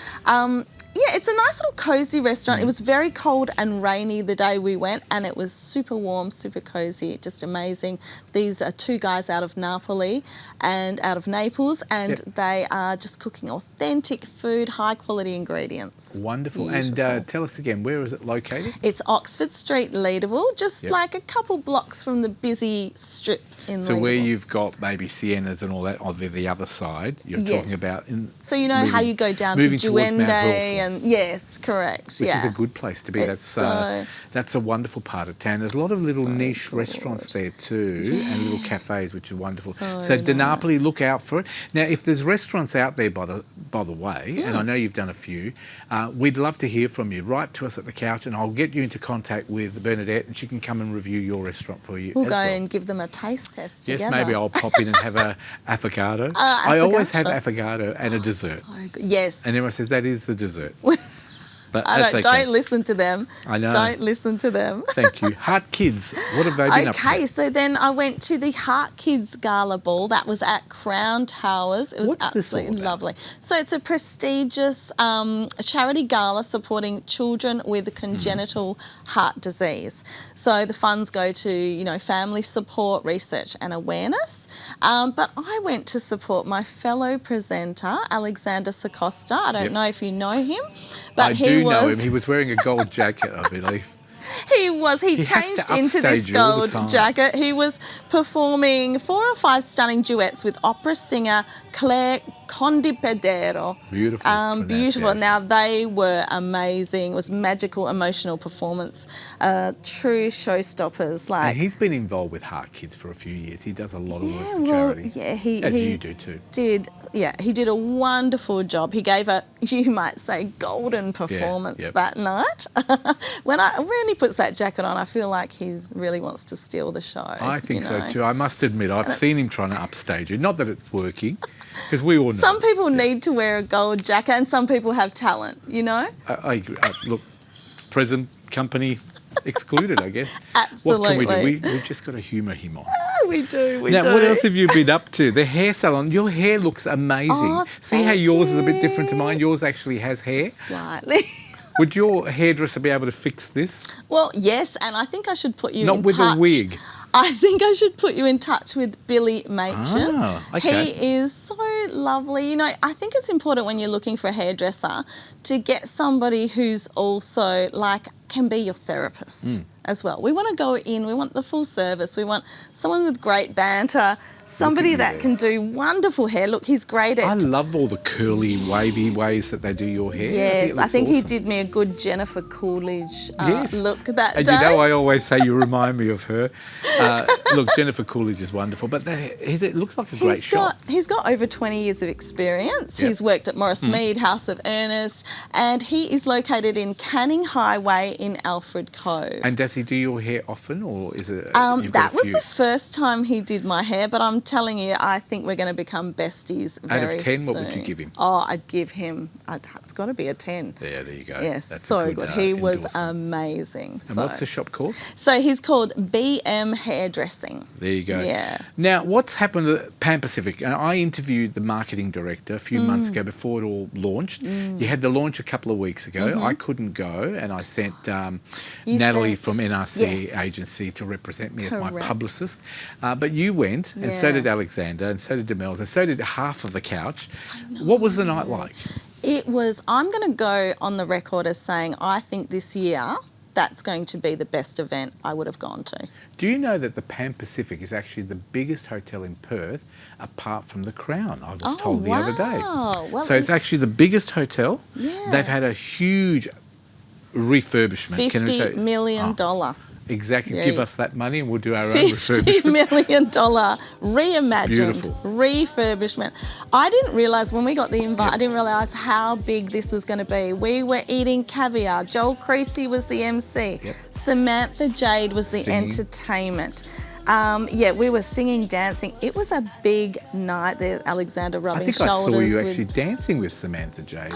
Yeah, it's a nice little cosy restaurant. It was very cold and rainy the day we went, and it was super warm, super cozy, just amazing. These are two guys out of Napoli and out of Naples, and they are just cooking authentic food, high quality ingredients. Wonderful. Beautiful. And tell us again, where is it located? It's Oxford Street, Leederville, just like a couple blocks from the busy strip in So Leederville. where you've got maybe Siennas and all that on the other side, you're talking about... So you know how you go down to Duende and... Yes, correct. Which is a good place to be. That's a wonderful part of town. There's a lot of little niche restaurants there too, and little cafes, which are wonderful. So Da Napoli, look out for it. Now, if there's restaurants out there, by the way, and I know you've done a few, we'd love to hear from you. Write to us at The Couch, and I'll get you into contact with Bernadette, and she can come and review your restaurant for you. We'll go and give them a taste test together. Yes, maybe I'll pop in and have a affogato. I always have affogato and a dessert. So good. Yes. And everyone says that is the dessert. But don't listen to them. I know. Don't listen to them. Thank you. Heart Kids, what have they been up to? Okay, so then I went to the Heart Kids Gala Ball. That was at Crown Towers. It was absolutely lovely. So it's a prestigious charity gala supporting children with congenital heart disease. So the funds go to, family support, research and awareness. But I went to support my fellow presenter, Alexander Sacosta. I don't know if you know him, but I do know him. He was wearing a gold jacket, I believe. He was. He changed into this gold jacket. He was performing 4 or 5 stunning duets with opera singer Claire Condipedero. Beautiful. Beautiful. Now, they were amazing. It was magical, emotional performance. True showstoppers. And he's been involved with Heart Kids for a few years. He does a lot of work for charity. Yeah, as you do too. He did a wonderful job. He gave a, you might say, golden performance that night. When he puts that jacket on, I feel like he really wants to steal the show. I think so too. I must admit, I've seen him trying to upstage it. Not that it's working, because we all know. Some people need to wear a gold jacket, and some people have talent, I agree. Look, present company excluded, I guess. Absolutely. What can we do? We've just got to humour him on. We do. Now, what else have you been up to? The hair salon. Your hair looks amazing. Oh, See how yours is a bit different to mine? Yours actually has hair. Just slightly. Would your hairdresser be able to fix this? Well, yes, and I think I should put you in touch. Not with a wig. I think I should put you in touch with Billy Machin. Ah, okay. He is so lovely. I think it's important when you're looking for a hairdresser to get somebody who's also can be your therapist as well. We want to go in, we want the full service, we want someone with great banter, somebody that can do wonderful hair. Look, he's great at... I love all the curly, wavy ways that they do your hair. Yes, I think awesome. he did me a good Jennifer Coolidge Yes. look that And day. you know, I always say you remind me of her. Look, Jennifer Coolidge is wonderful, but it looks like a great shop. He's got over 20 years of experience. Yep. He's worked at Morris Mead, House of Ernest, and he is located in Canning Highway in Alfred Cove. And does he do your hair often, or is it? That was the first time he did my hair, but I'm telling you, I think we're going to become besties very soon. Out of 10, what would you give him? Oh, I'd give him, it's got to be a 10. Yeah, there you go. Yes, That's so a good. He was endorsement. amazing. And what's the shop called? So he's called BM Hairdressing. There you go. Yeah. Now, what's happened at Pan Pacific? I interviewed the marketing director a few months ago before it all launched. You had the launch a couple of weeks ago. I couldn't go, and I sent Natalie from NRC Agency to represent me as my Correct. publicist. But you went, and so did Alexander, and so did Demels, and so did half of the couch. What was the night like? It was, I'm going to go on the record as saying I think this year that's going to be the best event I would have gone to. Do you know that the Pan Pacific is actually the biggest hotel in Perth, apart from the Crown? I was told the other day. Well, So it's actually the biggest hotel. Yeah. They've had a huge refurbishment. $50 million. Exactly. Yeah. Give us that money and we'll do our own refurbishment. $50 million reimagined Beautiful. refurbishment. I didn't realise when we got the invite, I didn't realise how big this was going to be. We were eating caviar. Joel Creasy was the MC. Yep. Samantha Jade was the Singing. entertainment. We were singing, dancing. It was a big night there, Alexander I rubbing think shoulders. I saw you with, actually dancing with Samantha Jade.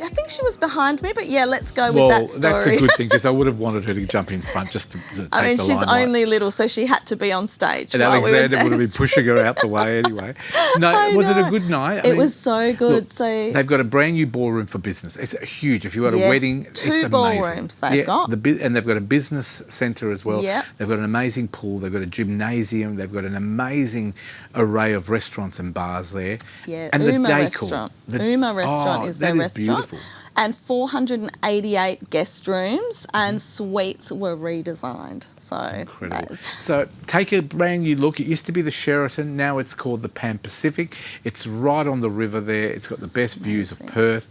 I think she was behind me, but yeah, let's go Well, with that story. that's a good thing because I would have wanted her to jump in front just to take I mean, the she's limelight. only little, so she had to be on stage. And while we were Alexander would have been dancing. pushing her out the way anyway. No, I was it a know. good night? It was so good. Look, So they've got a brand new ballroom for business. It's huge. If you got a Yes, wedding, two it's amazing. ballrooms they've got. And they've got a business centre as well. Yep. They've got an amazing pool. They've got a gymnasium. They've got an amazing array of restaurants and bars there. yeah, and Uma the decor. Restaurant. Uma Restaurant is that their restaurant. Beautiful. And 488 guest rooms and suites were redesigned. So Incredible. So take a brand new look. It used to be the Sheraton. Now it's called the Pan Pacific. It's right on the river there. It's got the best views of Perth.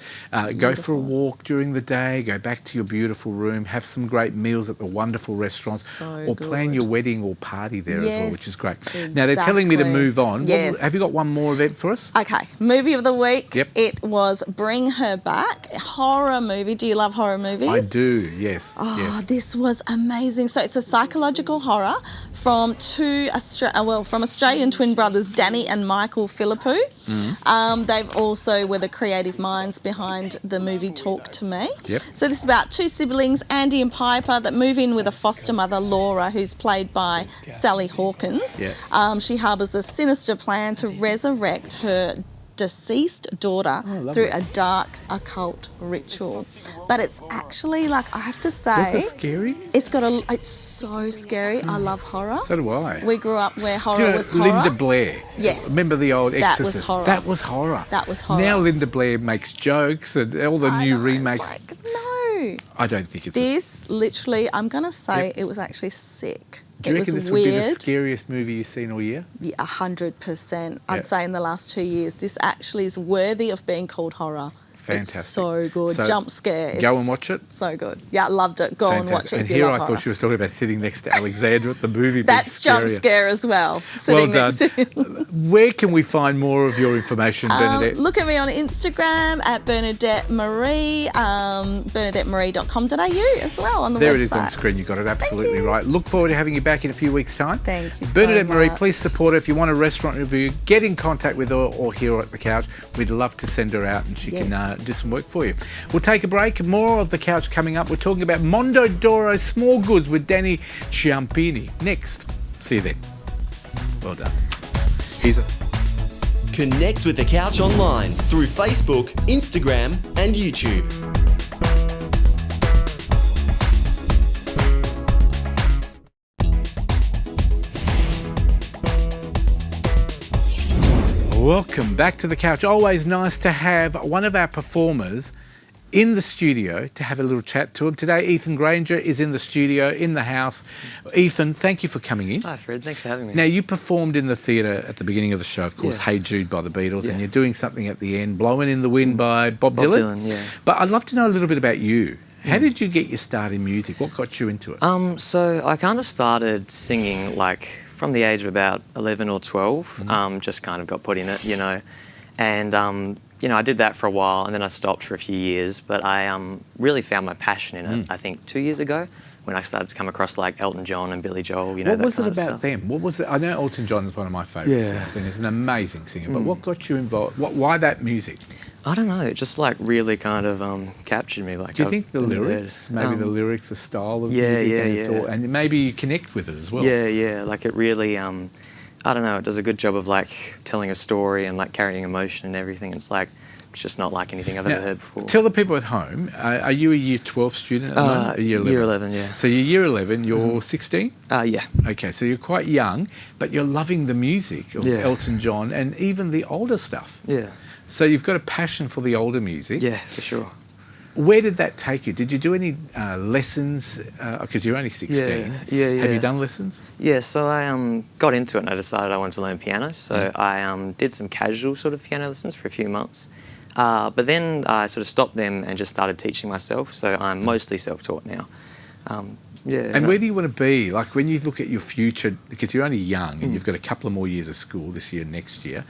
Go for a walk during the day. Go back to your beautiful room. Have some great meals at the wonderful restaurants. So or plan good. your wedding or party there as well, which is great. Yes, Now they're telling me to exactly. move on. Yes. Have you got one more event for us? Okay, movie of the week. Yep. It was Bring Her Back, a horror movie. Do you love horror movies? I do, yes. Oh, yes. this was amazing. So it's a psychological horror from from Australian twin brothers Danny and Michael Philippou. They've also were the creative minds behind the movie Talk to Me. Yep. So this is about two siblings, Andy and Piper, that move in with a foster mother, Laura, who's played by Sally Hawkins. Yeah. She harbours a sinister plan to resurrect her deceased daughter through a dark occult ritual. But it's actually, like, I have to say, Was it scary? it's so scary. I love horror. So do I. We grew up where horror Do you know was horror. Linda Blair? Yes. Remember the old That was Exorcist? horror. That was horror. That was horror. Now Linda Blair makes jokes and all the I new know, remakes. It's like, no. I don't think it's. This literally, I'm going to say Yep. it was actually sick. Do you it reckon was this would be the weird. scariest movie you've seen all year? Yeah, 100%. Yeah. I'd say in the last 2 years, this actually is worthy of being called horror. Fantastic. It's so good. So, Jump scare. Go It's and watch it. So good. Yeah, I loved it. Go and watch it. And if you here love I horror. thought she was talking about sitting next to Alexander at the movie. That's being jump scarier. scare as well. Sitting Well next done. to him. Where can we find more of your information, Bernadette? Look at me on Instagram at Bernadette Marie, BernadetteMarie.com.au as well on the There website. it is on screen. You got it absolutely right. Look forward to having you back in a few weeks' time. Thank you so Bernadette Marie, much. please support her. If you want a restaurant review, get in contact with her or here at the couch. We'd love to send her out and she can do some work for you. We'll take a break. More of the couch coming up. We're talking about Mondo Doro Small Goods with Danny Ciampini next. See you then. Well done. Here's a Connect with the couch online through Facebook, Instagram, and YouTube. Welcome back to the couch. Always nice to have one of our performers in the studio to have a little chat to him. Today, Ethan Granger is in the studio, in the house. Ethan, thank you for coming in. Hi, Fred. Thanks for having me. Now, you performed in the theatre at the beginning of the show, of course, Yeah. Hey Jude by the Beatles, Yeah. and you're doing something at the end, Blowing in the Wind by Bob Dylan. Dylan, yeah. But I'd love to know a little bit about you. How did you get your start in music? What got you into it? So I kind of started singing like from the age of about 11 or 12. Just kind of got put in it, you know, and I did that for a while, and then I stopped for a few years. But I really found my passion in it. I think 2 years ago, when I started to come across like Elton John and Billy Joel. You know, What that was it kind of about stuff. them? What was it? I know Elton John is one of my favourite Yeah. singers, and he's an amazing singer. But what got you involved? Why that music? I don't know. It just like really kind of captured me. Like, Do you I've think the been lyrics, maybe the lyrics, the style of yeah, music, yeah, and, it's yeah. all, and maybe you connect with it as well? Yeah. Like it really, I don't know. It does a good job of like telling a story and like carrying emotion and everything. It's like it's just not like anything I've Now, ever heard before. Tell the people at home, are you a Year 12 student at the moment? Year 11, yeah. So you're Year 11, you're 16? Yeah. Okay, so you're quite young, but you're loving the music of Yeah. Elton John and even the older stuff. Yeah. So you've got a passion for the older music. Yeah, for sure. Where did that take you? Did you do any lessons? Because you're only 16. Yeah. Have you done lessons? Yeah, so I got into it and I decided I wanted to learn piano. So I did some casual sort of piano lessons for a few months. But then I sort of stopped them and just started teaching myself. So I'm mostly self-taught now. And where do you want to be? Like when you look at your future, because you're only young and you've got a couple of more years of school this year, next year.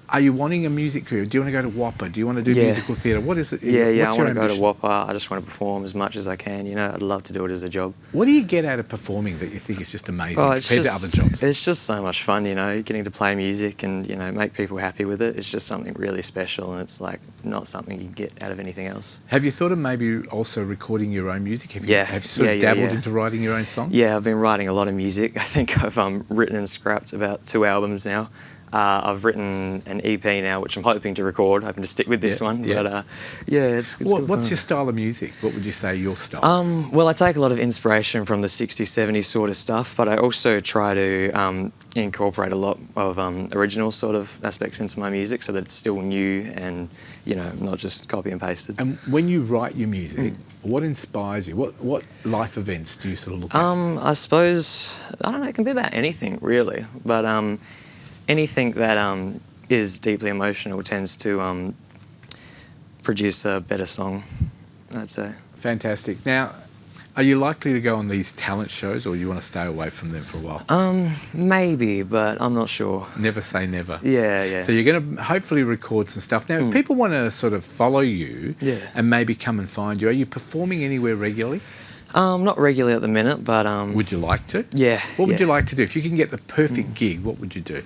Are you wanting a music career? Do you want to go to WAPA? Do you want to do musical theatre? What is it? Yeah, I What's your want to go to ambition? WAPA. I just want to perform as much as I can. You know, I'd love to do it as a job. What do you get out of performing that you think is just amazing Oh, compared to other jobs? It's just so much fun, you know, getting to play music and, you know, make people happy with it. It's just something really special and it's like not something you get out of anything else. Have you thought of maybe also recording your own music? Have Yeah. you sort of Yeah, dabbled yeah. into writing your own songs? Yeah, I've been writing a lot of music. I think I've written and scrapped about 2 albums now. I've written an EP now, which I'm hoping to record, hoping to stick with this one. yeah. But it's good What's fun. your style of music? What would you say your style is? Well, I take a lot of inspiration from the 60s, 70s sort of stuff, but I also try to incorporate a lot of original sort of aspects into my music so that it's still new and, you know, not just copy and pasted. And when you write your music, what inspires you? What life events do you sort of look at? I suppose, I don't know, it can be about anything, really, but anything that is deeply emotional tends to produce a better song, I'd say. Fantastic. Now, are you likely to go on these talent shows or you want to stay away from them for a while? Maybe, but I'm not sure. Never say never. Yeah. So you're going to hopefully record some stuff. Now, if people want to sort of follow you and maybe come and find you, are you performing anywhere regularly? Not regularly at the minute, but Would you like to? yeah. What would yeah. you like to do? If you can get the perfect gig, what would you do?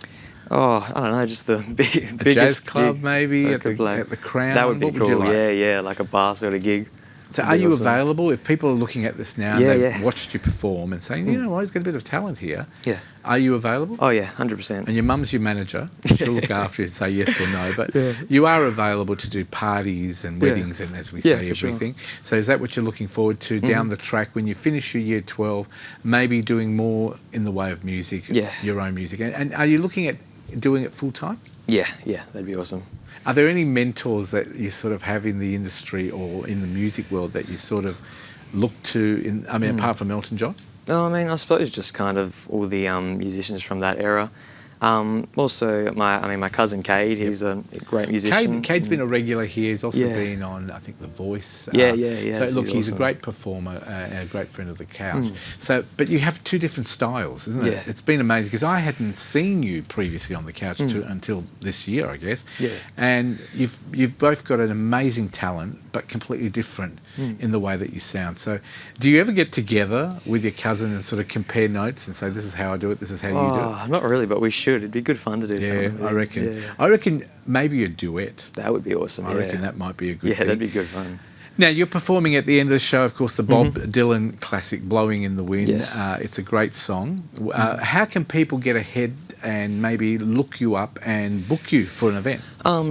Oh, I don't know, just the biggest A jazz club gig maybe I at could play. the Crown? That would be What cool. you like? Yeah, like a bar sort of gig. So Would are be you awesome. available? If people are looking at this now and Yeah, they've yeah. watched you perform and saying, you know what, he's got a bit of talent here. Yeah. Are you available? Oh yeah, 100%. And your mum's your manager. She'll look after you and say yes or no. But you are available to do parties and weddings and, as we Yeah, say, for sure. everything. So is that what you're looking forward to down the track when you finish your year 12, maybe doing more in the way of music, Yeah. your own music? And are you looking at doing it full time? Yeah, that'd be awesome. Are there any mentors that you sort of have in the industry or in the music world that you sort of look to, apart from Elton John? Oh, I mean, I suppose just kind of all the musicians from that era. Also, my cousin Cade, he's a great musician. Cade's been a regular here. He's also Yeah. been on, I think, The Voice. Yeah. So He's look, he's a awesome. great performer and a great friend of the couch. So, but you have two different styles, isn't it? Yeah. It's been amazing because I hadn't seen you previously on the couch until this year, I guess. Yeah. And you've both got an amazing talent, but completely different in the way that you sound. So, do you ever get together with your cousin and sort of compare notes and say, "This is how I do it. This is how you do it"? Oh, not really, but we should. It'd be good fun to do something. Yeah, I reckon. Yeah. I reckon maybe a duet. That would be awesome. I reckon that might be a good Yeah, thing. that'd be good fun. Now, you're performing at the end of the show, of course, the Bob Dylan classic, Blowing in the Wind. Yes. It's a great song. How can people get ahead and maybe look you up and book you for an event?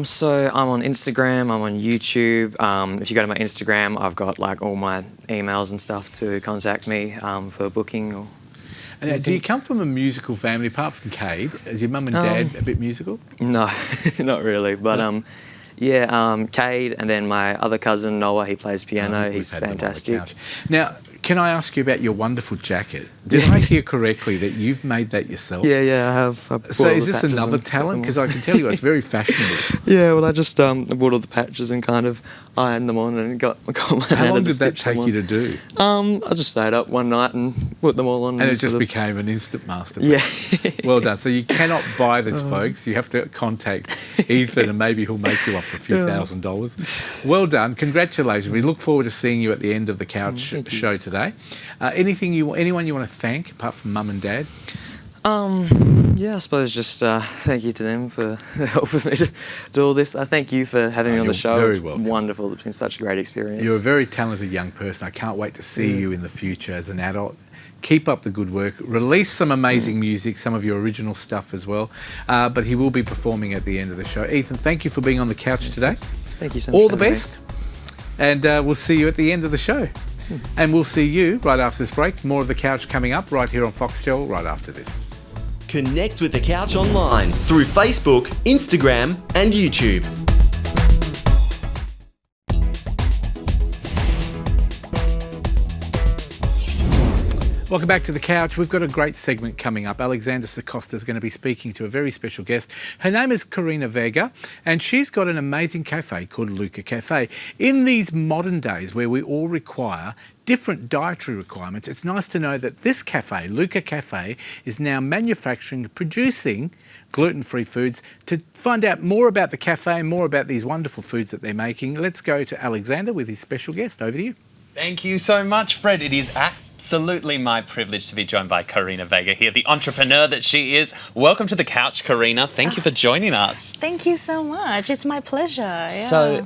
So I'm on Instagram, I'm on YouTube. If you go to my Instagram, I've got like all my emails and stuff to contact me for booking or... And do you come from a musical family, apart from Cade? Is your mum and dad a bit musical? No, not really. But Cade, and then my other cousin Noah, he plays piano. He's We've had them on the fantastic. couch. Now, can I ask you about your wonderful jacket? Did I hear correctly that you've made that yourself? Yeah, I have. So is this another talent? Because I can tell you it's very fashionable. Yeah, well, I just bought all the patches and kind of ironed them on and got my How hand long to did that stitch them take on. you to do? I just stayed up one night and put them all on. And it just sort of- became an instant masterpiece. Yeah. Well done. So you cannot buy this, folks. You have to contact Ethan and maybe he'll make you up for a few $1,000s. Well done. Congratulations. We look forward to seeing you at the end of the couch show today. Anyone you want to thank apart from Mum and Dad? Yeah, I suppose just thank you to them for helping me to do all this. I thank you for having me on the you're show. very It's welcome. wonderful. It's been such a great experience. You're a very talented young person. I can't wait to see you in the future as an adult. Keep up the good work. Release some amazing music, some of your original stuff as well. But he will be performing at the end of the show. Ethan, thank you for being on the couch today. Thank you so much. All the for having me. best. And we'll see you at the end of the show. And we'll see you right after this break. More of The Couch coming up right here on Foxtel right after this. Connect with The Couch online through Facebook, Instagram, and YouTube. Welcome back to The Couch. We've got a great segment coming up. Alexander Sacosta is going to be speaking to a very special guest. Her name is Karina Vega, and she's got an amazing cafe called Luca Cafe. In these modern days where we all require different dietary requirements, it's nice to know that this cafe, Luca Cafe, is now manufacturing, producing gluten-free foods. To find out more about the cafe and more about these wonderful foods that they're making, let's go to Alexander with his special guest. Over to you. Thank you so much, Fred. It is absolutely my privilege to be joined by Karina Vega here, the entrepreneur that she is. Welcome to The Couch, Karina. Thank you for joining us. Thank you so much. It's my pleasure. Yeah. So,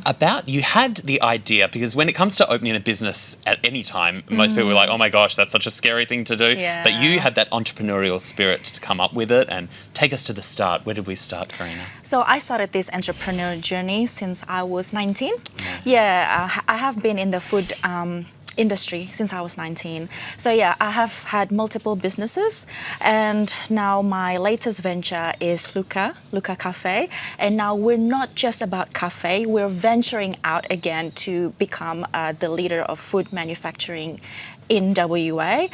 you had the idea, because when it comes to opening a business at any time, most people are like, oh my gosh, that's such a scary thing to do. Yeah. But you had that entrepreneurial spirit to come up with it and take us to the start. Where did we start, Karina? So I started this entrepreneurial journey since I was 19. Yeah, I have been in the food industry since I was 19. So yeah, I have had multiple businesses, and now my latest venture is Luca Cafe. And now we're not just about cafe, we're venturing out again to become the leader of food manufacturing in WA.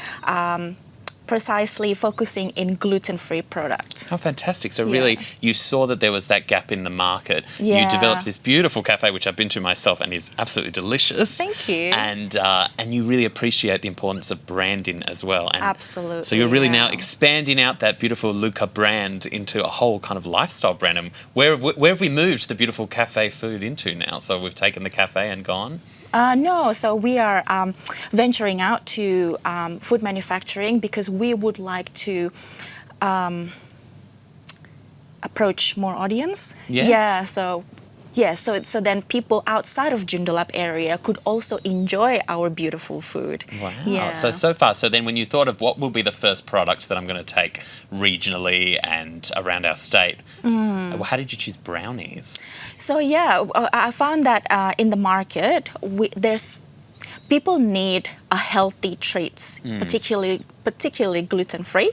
Precisely focusing in gluten-free products. How fantastic. So really, you saw that there was that gap in the market. Yeah. You developed this beautiful cafe, which I've been to myself and is absolutely delicious. Thank you. And you really appreciate the importance of branding as well. And Absolutely. so you're really now expanding out that beautiful Luca brand into a whole kind of lifestyle brand. And where have we moved the beautiful cafe food into now? So we've taken the cafe and gone? No, so we are venturing out to food manufacturing because we would like to approach more audience. Yeah. So then people outside of Joondalup area could also enjoy our beautiful food. Wow. Yeah. So far. So then when you thought of what will be the first product that I'm going to take regionally and around our state, how did you choose brownies? So yeah, I found that in the market, people need a healthy treats, particularly gluten-free,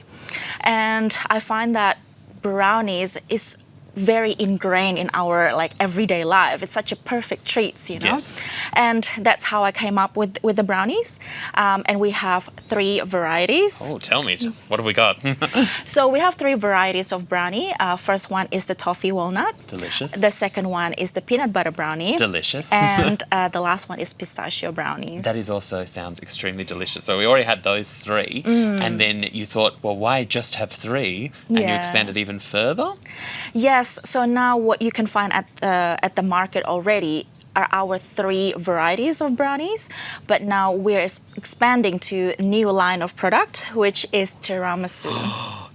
and I find that brownies is very ingrained in our everyday life. It's such a perfect treat, you know. Yes. And that's how I came up with the brownies. And we have 3 varieties. Oh, tell me, what have we got? So we have 3 varieties of brownie. First one is the toffee walnut. Delicious. The second one is the peanut butter brownie. Delicious. And the last one is pistachio brownies. That is also sounds extremely delicious. So we already had those 3, and then you thought, well, why just have 3? And you expanded even further? Yes. So now what you can find at the market already are our 3 varieties of brownies, but now we're expanding to a new line of product, which is tiramisu.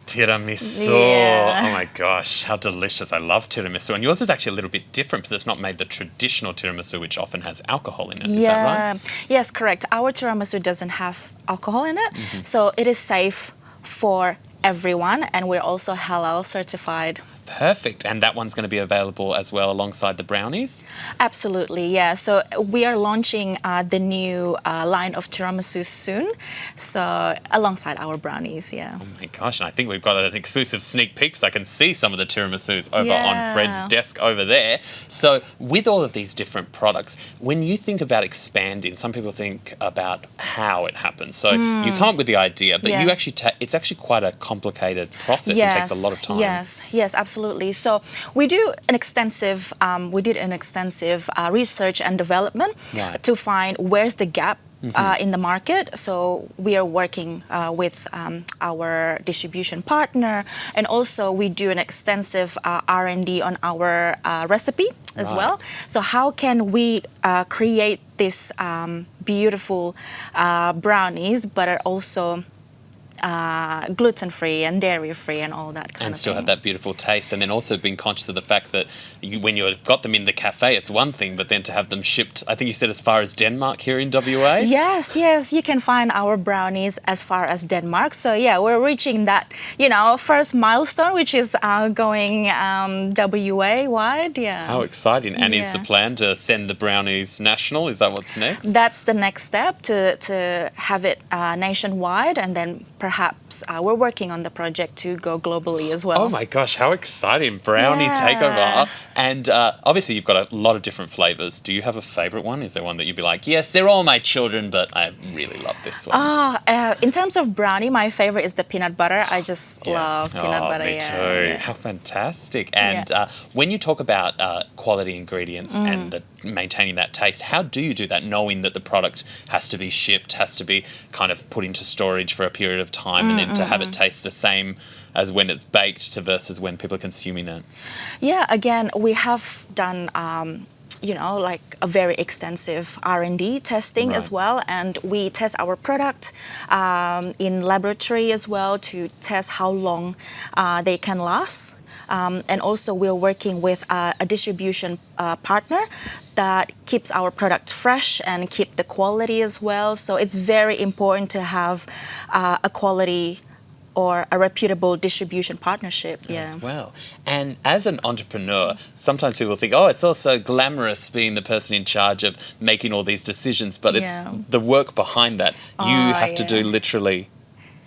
Tiramisu. Yeah. Oh my gosh, how delicious. I love tiramisu. And yours is actually a little bit different because it's not made the traditional tiramisu, which often has alcohol in it. Is that right? Yes, correct. Our tiramisu doesn't have alcohol in it, so it is safe for everyone, and we're also halal certified. Perfect. And that one's going to be available as well alongside the brownies? Absolutely, yeah. So we are launching the new line of tiramisu soon, so alongside our brownies, yeah. Oh my gosh, and I think we've got an exclusive sneak peek because I can see some of the tiramisus over on Fred's desk over there. So with all of these different products, when you think about expanding, some people think about how it happens. So you come up with the idea, but you actually it's actually quite a complicated process. It takes a lot of time. Yes, absolutely. So we did an extensive research and development to find where's the gap in the market. So we are working with our distribution partner, and also we do an extensive R&D on our recipe as well. So how can we create this beautiful brownies, but are also gluten-free and dairy-free and all that kind of thing. And still have that beautiful taste. And then also being conscious of the fact that when you've got them in the cafe, it's one thing, but then to have them shipped, I think you said as far as Denmark here in WA? Yes, you can find our brownies as far as Denmark. So yeah, we're reaching that, first milestone, which is going WA wide, How exciting. And is the plan to send the brownies national? Is that what's next? That's the next step, to have it nationwide, and then perhaps we're working on the project to go globally as well. Oh my gosh, how exciting. Brownie takeover. And obviously you've got a lot of different flavours. Do you have a favourite one? Is there one that you'd be like, yes, they're all my children, but I really love this one? In terms of brownie, my favourite is the peanut butter. I just love peanut butter. Me too. How fantastic. And when you talk about quality ingredients and maintaining that taste, how do you do that, knowing that the product has to be shipped, has to be kind of put into storage for a period of time, and then to have it taste the same as when it's baked to versus when people are consuming it? Yeah, again, we have done like a very extensive R&D testing as well, and we test our product in laboratory as well to test how long they can last. And also we're working with a distribution partner that keeps our product fresh and keep the quality as well. So it's very important to have a quality or a reputable distribution partnership. As well. And as an entrepreneur, sometimes people think, it's also glamorous being the person in charge of making all these decisions, but it's the work behind that. You have to do literally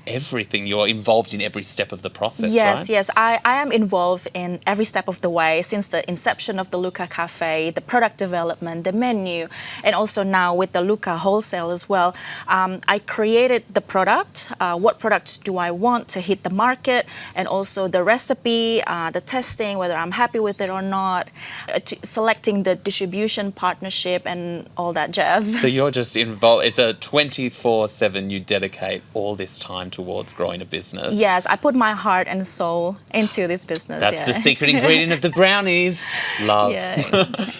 everything. You're involved in every step of the process, right? Yes. I am involved in every step of the way, since the inception of the Luca Cafe, the product development, the menu, and also now with the Luca Wholesale as well. I created the product, what products do I want to hit the market, and also the recipe, the testing, whether I'm happy with it or not, selecting the distribution partnership and all that jazz. So you're just involved, it's a 24/7, you dedicate all this time towards growing a business. Yes, I put my heart and soul into this business. That's the secret ingredient of the brownies. Love. Yeah.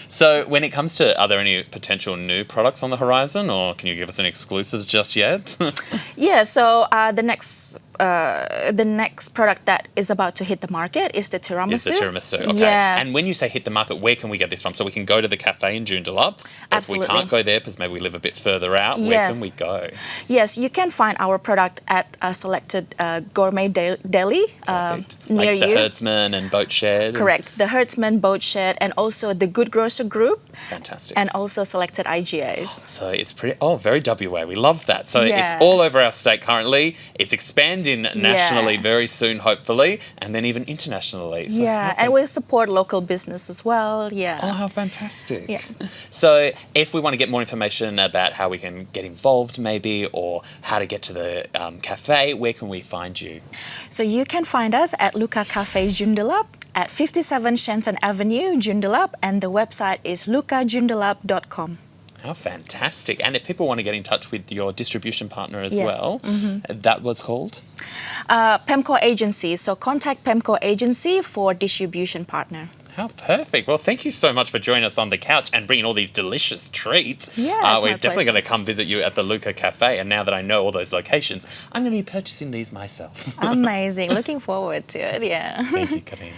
So when it comes to, are there any potential new products on the horizon, or can you give us any exclusives just yet? So the next product that is about to hit the market is the tiramisu. Is the tiramisu, okay. Yes. And when you say hit the market, where can we get this from? So we can go to the cafe in Joondalup. Absolutely. If we can't go there because maybe we live a bit further out, where can we go? Yes, you can find our product at a selected gourmet deli near like the you. Herdsman and Boat Shed. Correct. The Herdsman, Boat Shed, and also the Good Grocer Group. Fantastic. And also selected IGAs. So it's pretty, very WA. We love that. So it's all over our state currently. It's expanding nationally very soon, hopefully, and then even internationally. So and we support local business as well. Oh, how fantastic. Yeah. So if we want to get more information about how we can get involved maybe, or how to get to the cafe, where can we find you? So you can find us at Luca Cafe Joondalup at 57 Shenton Avenue, Joondalup, and the website is lucajoondalup.com. How fantastic. And if people want to get in touch with your distribution partner as well, that was called? Pemco Agency. So contact Pemco Agency for distribution partner. How perfect. Well, thank you so much for joining us on the couch and bringing all these delicious treats. We're definitely going to come visit you at the Luca Cafe, and now that I know all those locations, I'm going to be purchasing these myself. Amazing. Looking forward to it, Thank you, Karina.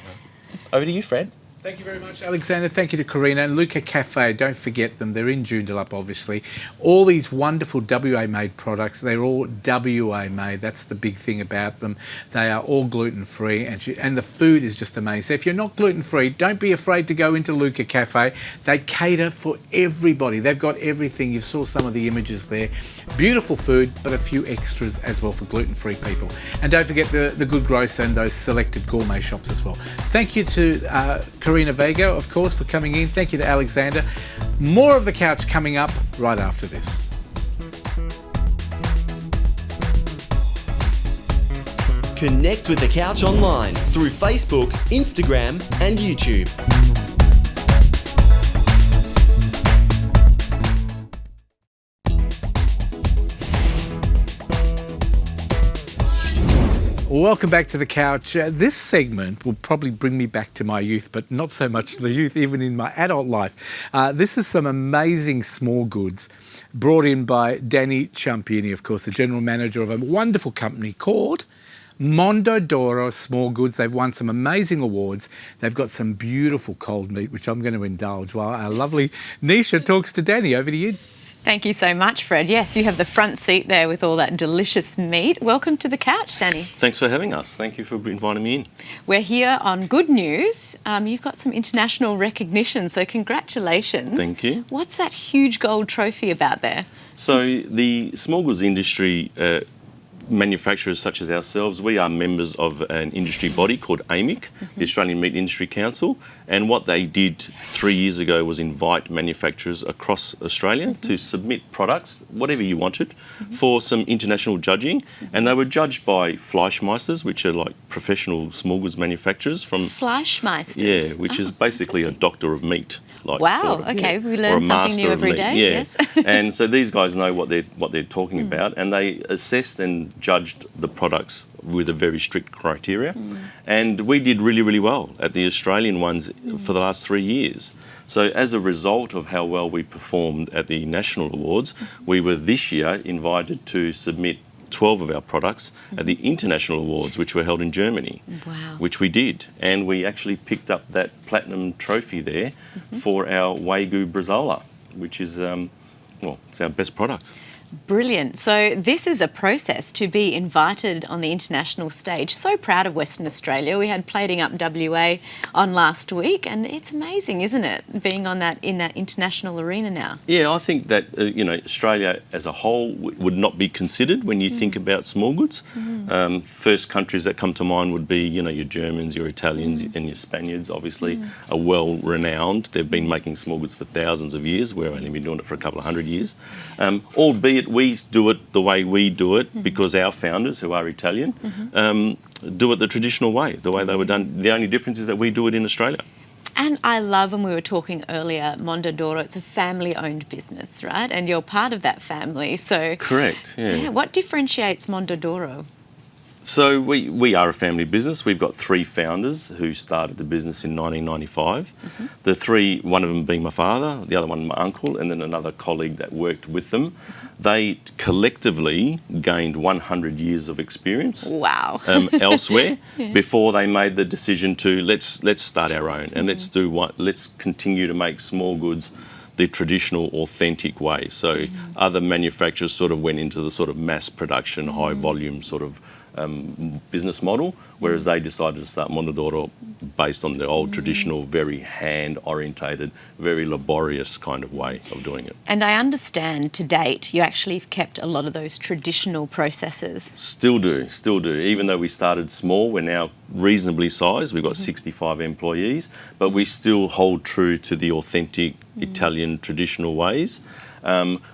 Over to you, Fred. Thank you very much, Alexander. Thank you to Karina and Luca Cafe. Don't forget them. They're in Joondalup, obviously. All these wonderful WA-made products, they're all WA-made. That's the big thing about them. They are all gluten-free and the food is just amazing. So if you're not gluten-free, don't be afraid to go into Luca Cafe. They cater for everybody. They've got everything. You saw some of the images there. Beautiful food, but a few extras as well for gluten-free people. And don't forget the Good Grocer and those selected gourmet shops as well. Thank you to Karina Vega, of course, for coming in. Thank you to Alexander. More of The Couch coming up right after this. Connect with The Couch online through Facebook, Instagram, and YouTube. Welcome back to The Couch. This segment will probably bring me back to my youth, but not so much the youth, even in my adult life. This is some amazing small goods brought in by Danny Ciampini, of course, the general manager of a wonderful company called Mondodoro Small Goods. They've won some amazing awards. They've got some beautiful cold meat, which I'm going to indulge while our lovely Nisha talks to Danny. Over to you. Thank you so much, Fred. Yes, you have the front seat there with all that delicious meat. Welcome to The Couch, Danny. Thanks for having us. Thank you for inviting me in. We're here on Good News. You've got some international recognition, so congratulations. Thank you. What's that huge gold trophy about there? So the small goods industry, manufacturers such as ourselves, we are members of an industry body called AMIC, the Australian Meat Industry Council, and what they did 3 years ago was invite manufacturers across Australia to submit products, whatever you wanted, for some international judging, and they were judged by Fleischmeisters, which are like professional small goods manufacturers from... Fleischmeisters? Yeah, which is basically a doctor of meat. Like wow, sort of, okay, we learn something new every day. Yeah. Yes. And so these guys know what they're talking about, and they assessed and judged the products with a very strict criteria. And we did really, really well at the Australian ones for the last 3 years. So as a result of how well we performed at the national awards, we were this year invited to submit 12 of our products at the international awards, which were held in Germany, which we did. And we actually picked up that platinum trophy there for our Wagyu Bresaola, which is, well, it's our best product. Brilliant. So this is a process to be invited on the international stage. So proud of Western Australia. We had Plating Up WA on last week, and it's amazing, isn't it, being on that in that international arena now? Yeah, I think that Australia as a whole would not be considered when you think about small goods. First countries that come to mind would be your Germans, your Italians, and your Spaniards. Obviously, are well renowned. They've been making small goods for thousands of years. We've only been doing it for a couple of hundred years, albeit we do it the way we do it because our founders, who are Italian, do it the traditional way, the way they were done. The only difference is that we do it in Australia. And I love, and we were talking earlier, Mondodoro, it's a family-owned business, right? And you're part of that family, so... Correct, yeah. What differentiates Mondodoro? So we are a family business. We've got 3 founders who started the business in 1995. The 3, one of them being my father, the other one my uncle, and then another colleague that worked with them. They collectively gained 100 years of experience elsewhere before they made the decision to let's start our own and let's continue to make small goods the traditional, authentic way. So other manufacturers sort of went into the sort of mass production, high volume sort of business model, whereas they decided to start Mondodoro based on the old traditional, very hand-orientated, very laborious kind of way of doing it. And I understand to date you actually have kept a lot of those traditional processes. Still do. Even though we started small, we're now reasonably sized. We've got 65 employees, but we still hold true to the authentic Italian traditional ways.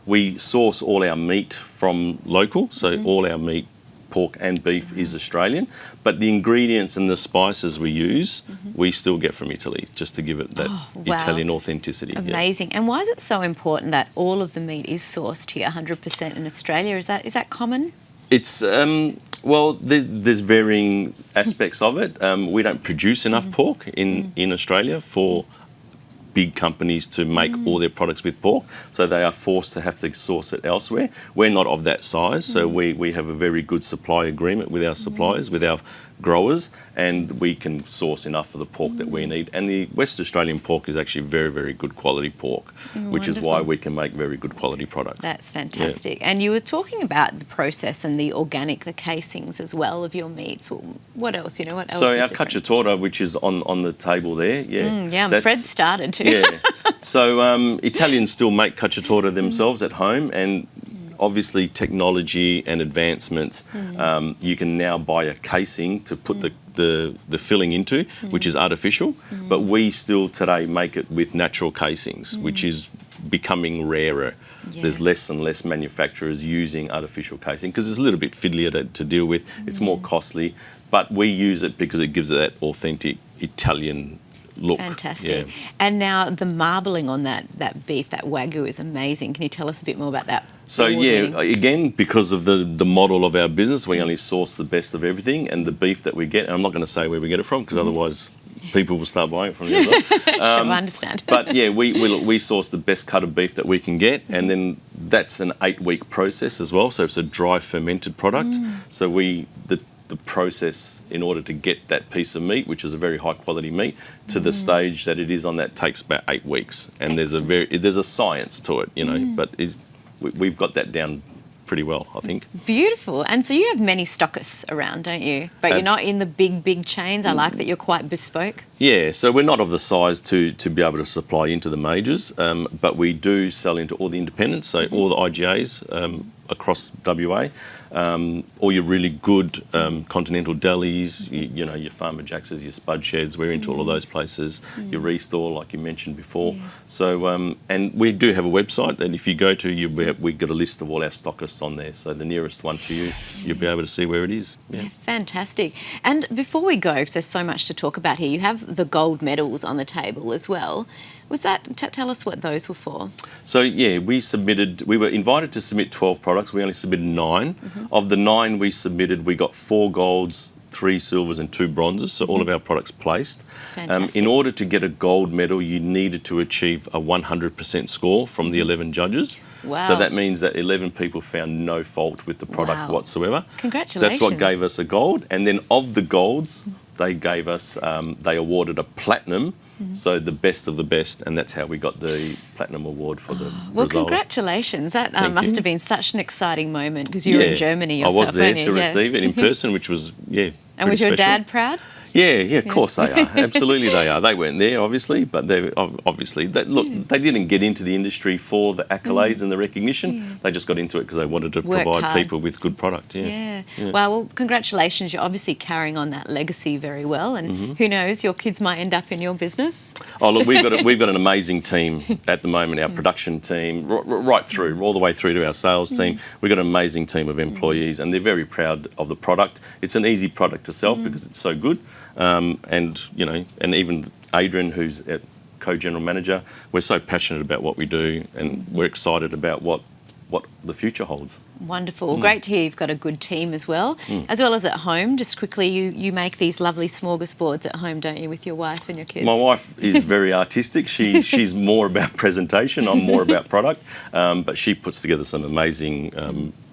We source all our meat from local, so all our meat, pork and beef is Australian, but the ingredients and the spices we use, we still get from Italy, just to give it that Italian authenticity. Amazing. And why is it so important that all of the meat is sourced here 100% in Australia? Is that common? It's, well, there's varying aspects of it. We don't produce enough pork in Australia for big companies to make all their products with pork, so they are forced to have to source it elsewhere. We're not of that size, so we have a very good supply agreement with our suppliers, with our growers, and we can source enough for the pork that we need. And the West Australian pork is actually very, very good quality pork, which is why we can make very good quality products. That's fantastic. And you were talking about the process and the organic, the casings as well of your meats. What else? You know, what else? So is our different? cacciatore, which is on the table there, Yeah, Fred started too. Yeah. So Italians still make cacciatore themselves at home, and obviously technology and advancements, you can now buy a casing to put the filling into, which is artificial, but we still today make it with natural casings, which is becoming rarer. Yeah. There's less and less manufacturers using artificial casing because it's a little bit fiddlier to deal with. It's more costly, but we use it because it gives it that authentic Italian look. Fantastic. And now the marbling on that beef, that Wagyu, is amazing. Can you tell us a bit more about that? So again, because of the model of our business, we only source the best of everything, and the beef that we get, and I'm not going to say where we get it from because otherwise people will start buying it from you as well. Sure, I understand. But yeah, we source the best cut of beef that we can get, and then that's an 8-week process as well. So it's a dry fermented product. So the process in order to get that piece of meat, which is a very high quality meat, to the stage that it is on, that takes about 8 weeks. And there's a science to it, you know, but we've got that down pretty well, I think. Beautiful. And so you have many stockists around, don't you? But you're not in the big chains. I like that you're quite bespoke. Yeah, so we're not of the size to be able to supply into the majors, but we do sell into all the independents, so all the IGAs across WA, all your really good continental delis, you know, your Farmer Jacks's, your Spud Sheds, we're into all of those places, your Restore, like you mentioned before. So, and we do have a website that if you go to, we've got a list of all our stockists on there, so the nearest one to you, you'll be able to see where it is. Yeah. Fantastic. And before we go, because there's so much to talk about here, you have the gold medals on the table as well. Was that, tell us what those were for. So yeah, we were invited to submit 12 products. We only submitted 9. Of the 9 we submitted, we got 4 golds, 3 silvers and 2 bronzes, so all of our products placed. In order to get a gold medal, you needed to achieve a 100% score from the 11 judges. Wow. So that means that 11 people found no fault with the product whatsoever. Congratulations. That's what gave us a gold. And then of the golds, they gave us, they awarded a platinum, so the best of the best, and that's how we got the platinum award for the Well, result. congratulations. That must have been such an exciting moment because you were in Germany yourself. I was there weren't you? to receive it in person, which was, And was your dad proud? Yeah, of course they are. Absolutely they are. They weren't there, obviously, but they obviously, they didn't get into the industry for the accolades and the recognition. They just got into it because they wanted to provide people with good product. Yeah. Well, congratulations. You're obviously carrying on that legacy very well, and who knows, your kids might end up in your business. Oh, look, we've got an amazing team at the moment, our production team, right through, all the way through to our sales team. We've got an amazing team of employees, and they're very proud of the product. It's an easy product to sell because it's so good. And you know, and even Adrian, who's a co-general manager, we're so passionate about what we do, and we're excited about what the future holds. Wonderful. Great to hear you've got a good team as well as at home. Just quickly, you make these lovely smorgasbords at home, don't you, with your wife and your kids? My wife is very artistic. She's more about presentation. I'm more about product, but she puts together some amazing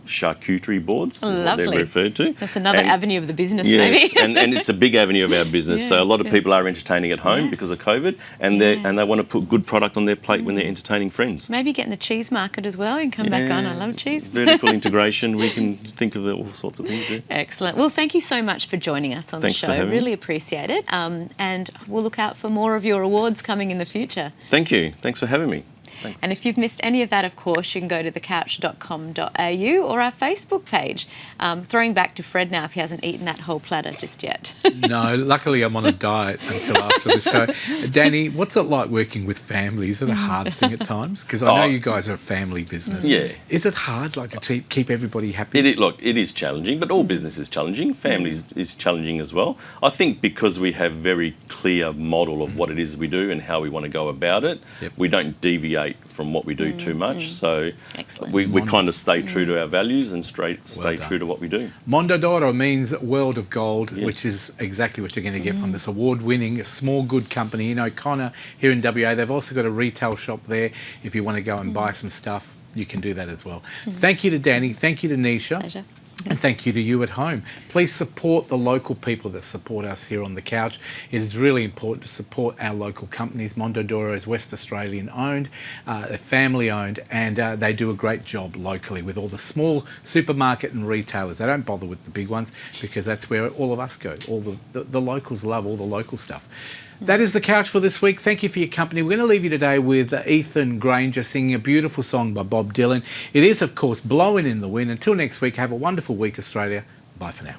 charcuterie boards, is what they're referred to. That's another avenue of the business, maybe. Yes, and it's a big avenue of our business. So a lot of people are entertaining at home because of COVID, and they want to put good product on their plate when they're entertaining friends. Maybe get in the cheese market as well. You can come back on. I love cheese. Vertical integration. We can think of all sorts of things there. Excellent. Well, thank you so much for joining us on the show. Really appreciate it. And we'll look out for more of your awards coming in the future. Thank you. Thanks for having me. Thanks. And if you've missed any of that, of course, you can go to thecouch.com.au or our Facebook page. Throwing back to Fred now if he hasn't eaten that whole platter just yet. No, luckily I'm on a diet until after the show. Danny, what's it like working with family? Is it a hard thing at times? Because I know you guys are a family business. Yeah. Is it hard, like, to keep everybody happy? It is challenging, but all business is challenging. Family is challenging as well. I think because we have very clear model of what it is we do and how we want to go about it, we don't deviate from what we do too much. So we kind of stay true to our values and stay true to what we do. Mondadoro means World of Gold, which is exactly what you're going to get from this award-winning small good company in O'Connor here in WA. They've also got a retail shop there. If you want to go and buy some stuff, you can do that as well. Thank you to Danny. Thank you to Nisha. Pleasure. And thank you to you at home. Please support the local people that support us here on The Couch. It is really important to support our local companies. Mondodoro is West Australian owned, they're family owned, and they do a great job locally with all the small supermarket and retailers. They don't bother with the big ones because that's where all of us go. All the locals love all the local stuff. That is The Couch for this week. Thank you for your company. We're going to leave you today with Ethan Granger singing a beautiful song by Bob Dylan. It is, of course, Blowing in the Wind. Until next week, have a wonderful week, Australia. Bye for now.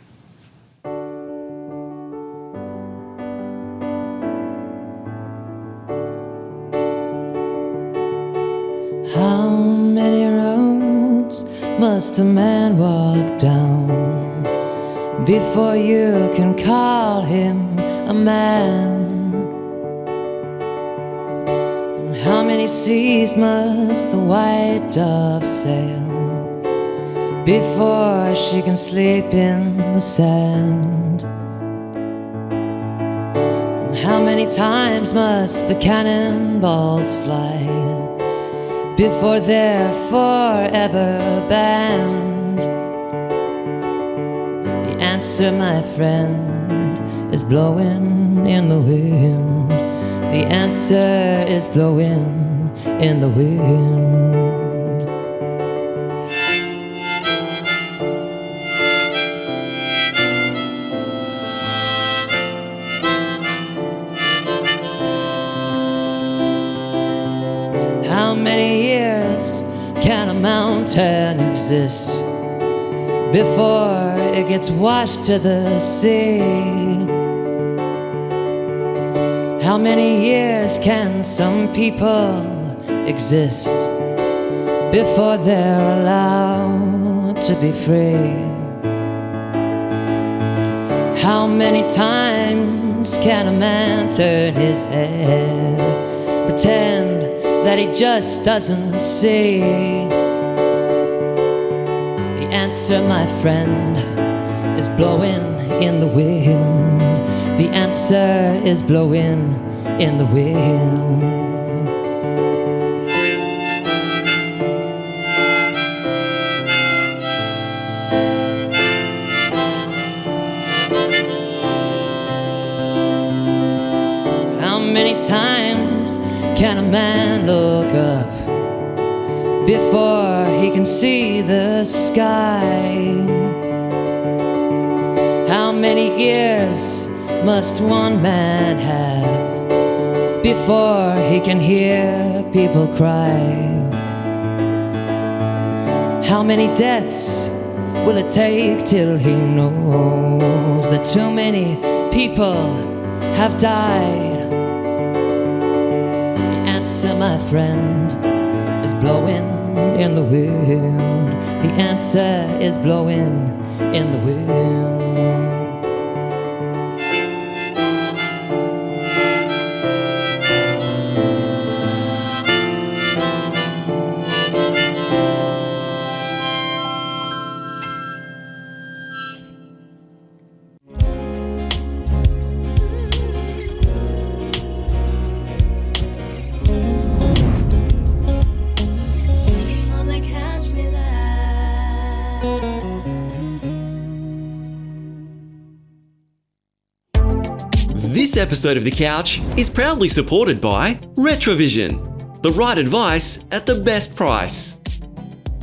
How many roads must a man walk down before you can call him a man? How many seas must the white dove sail before she can sleep in the sand? And how many times must the cannonballs fly before they're forever banned? The answer, my friend, is blowing in the wind. The answer is blowing in the wind. How many years can a mountain exist before it gets washed to the sea? How many years can some people exist before they're allowed to be free? How many times can a man turn his head, pretend that he just doesn't see? The answer, my friend, is blowing in the wind. The answer is blowing in the wind. How many times can a man look up before he can see the sky? How many years must one man have before he can hear people cry? How many deaths will it take till he knows that too many people have died? The answer, my friend, is blowing in the wind. The answer is blowing in the wind. This episode of The Couch is proudly supported by Retrovision, the right advice at the best price.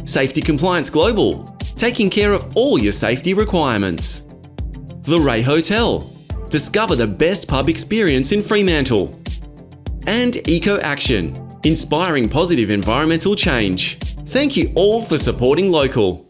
Safety Compliance Global, taking care of all your safety requirements. The Ray Hotel, discover the best pub experience in Fremantle. And Eco Action, inspiring positive environmental change. Thank you all for supporting local.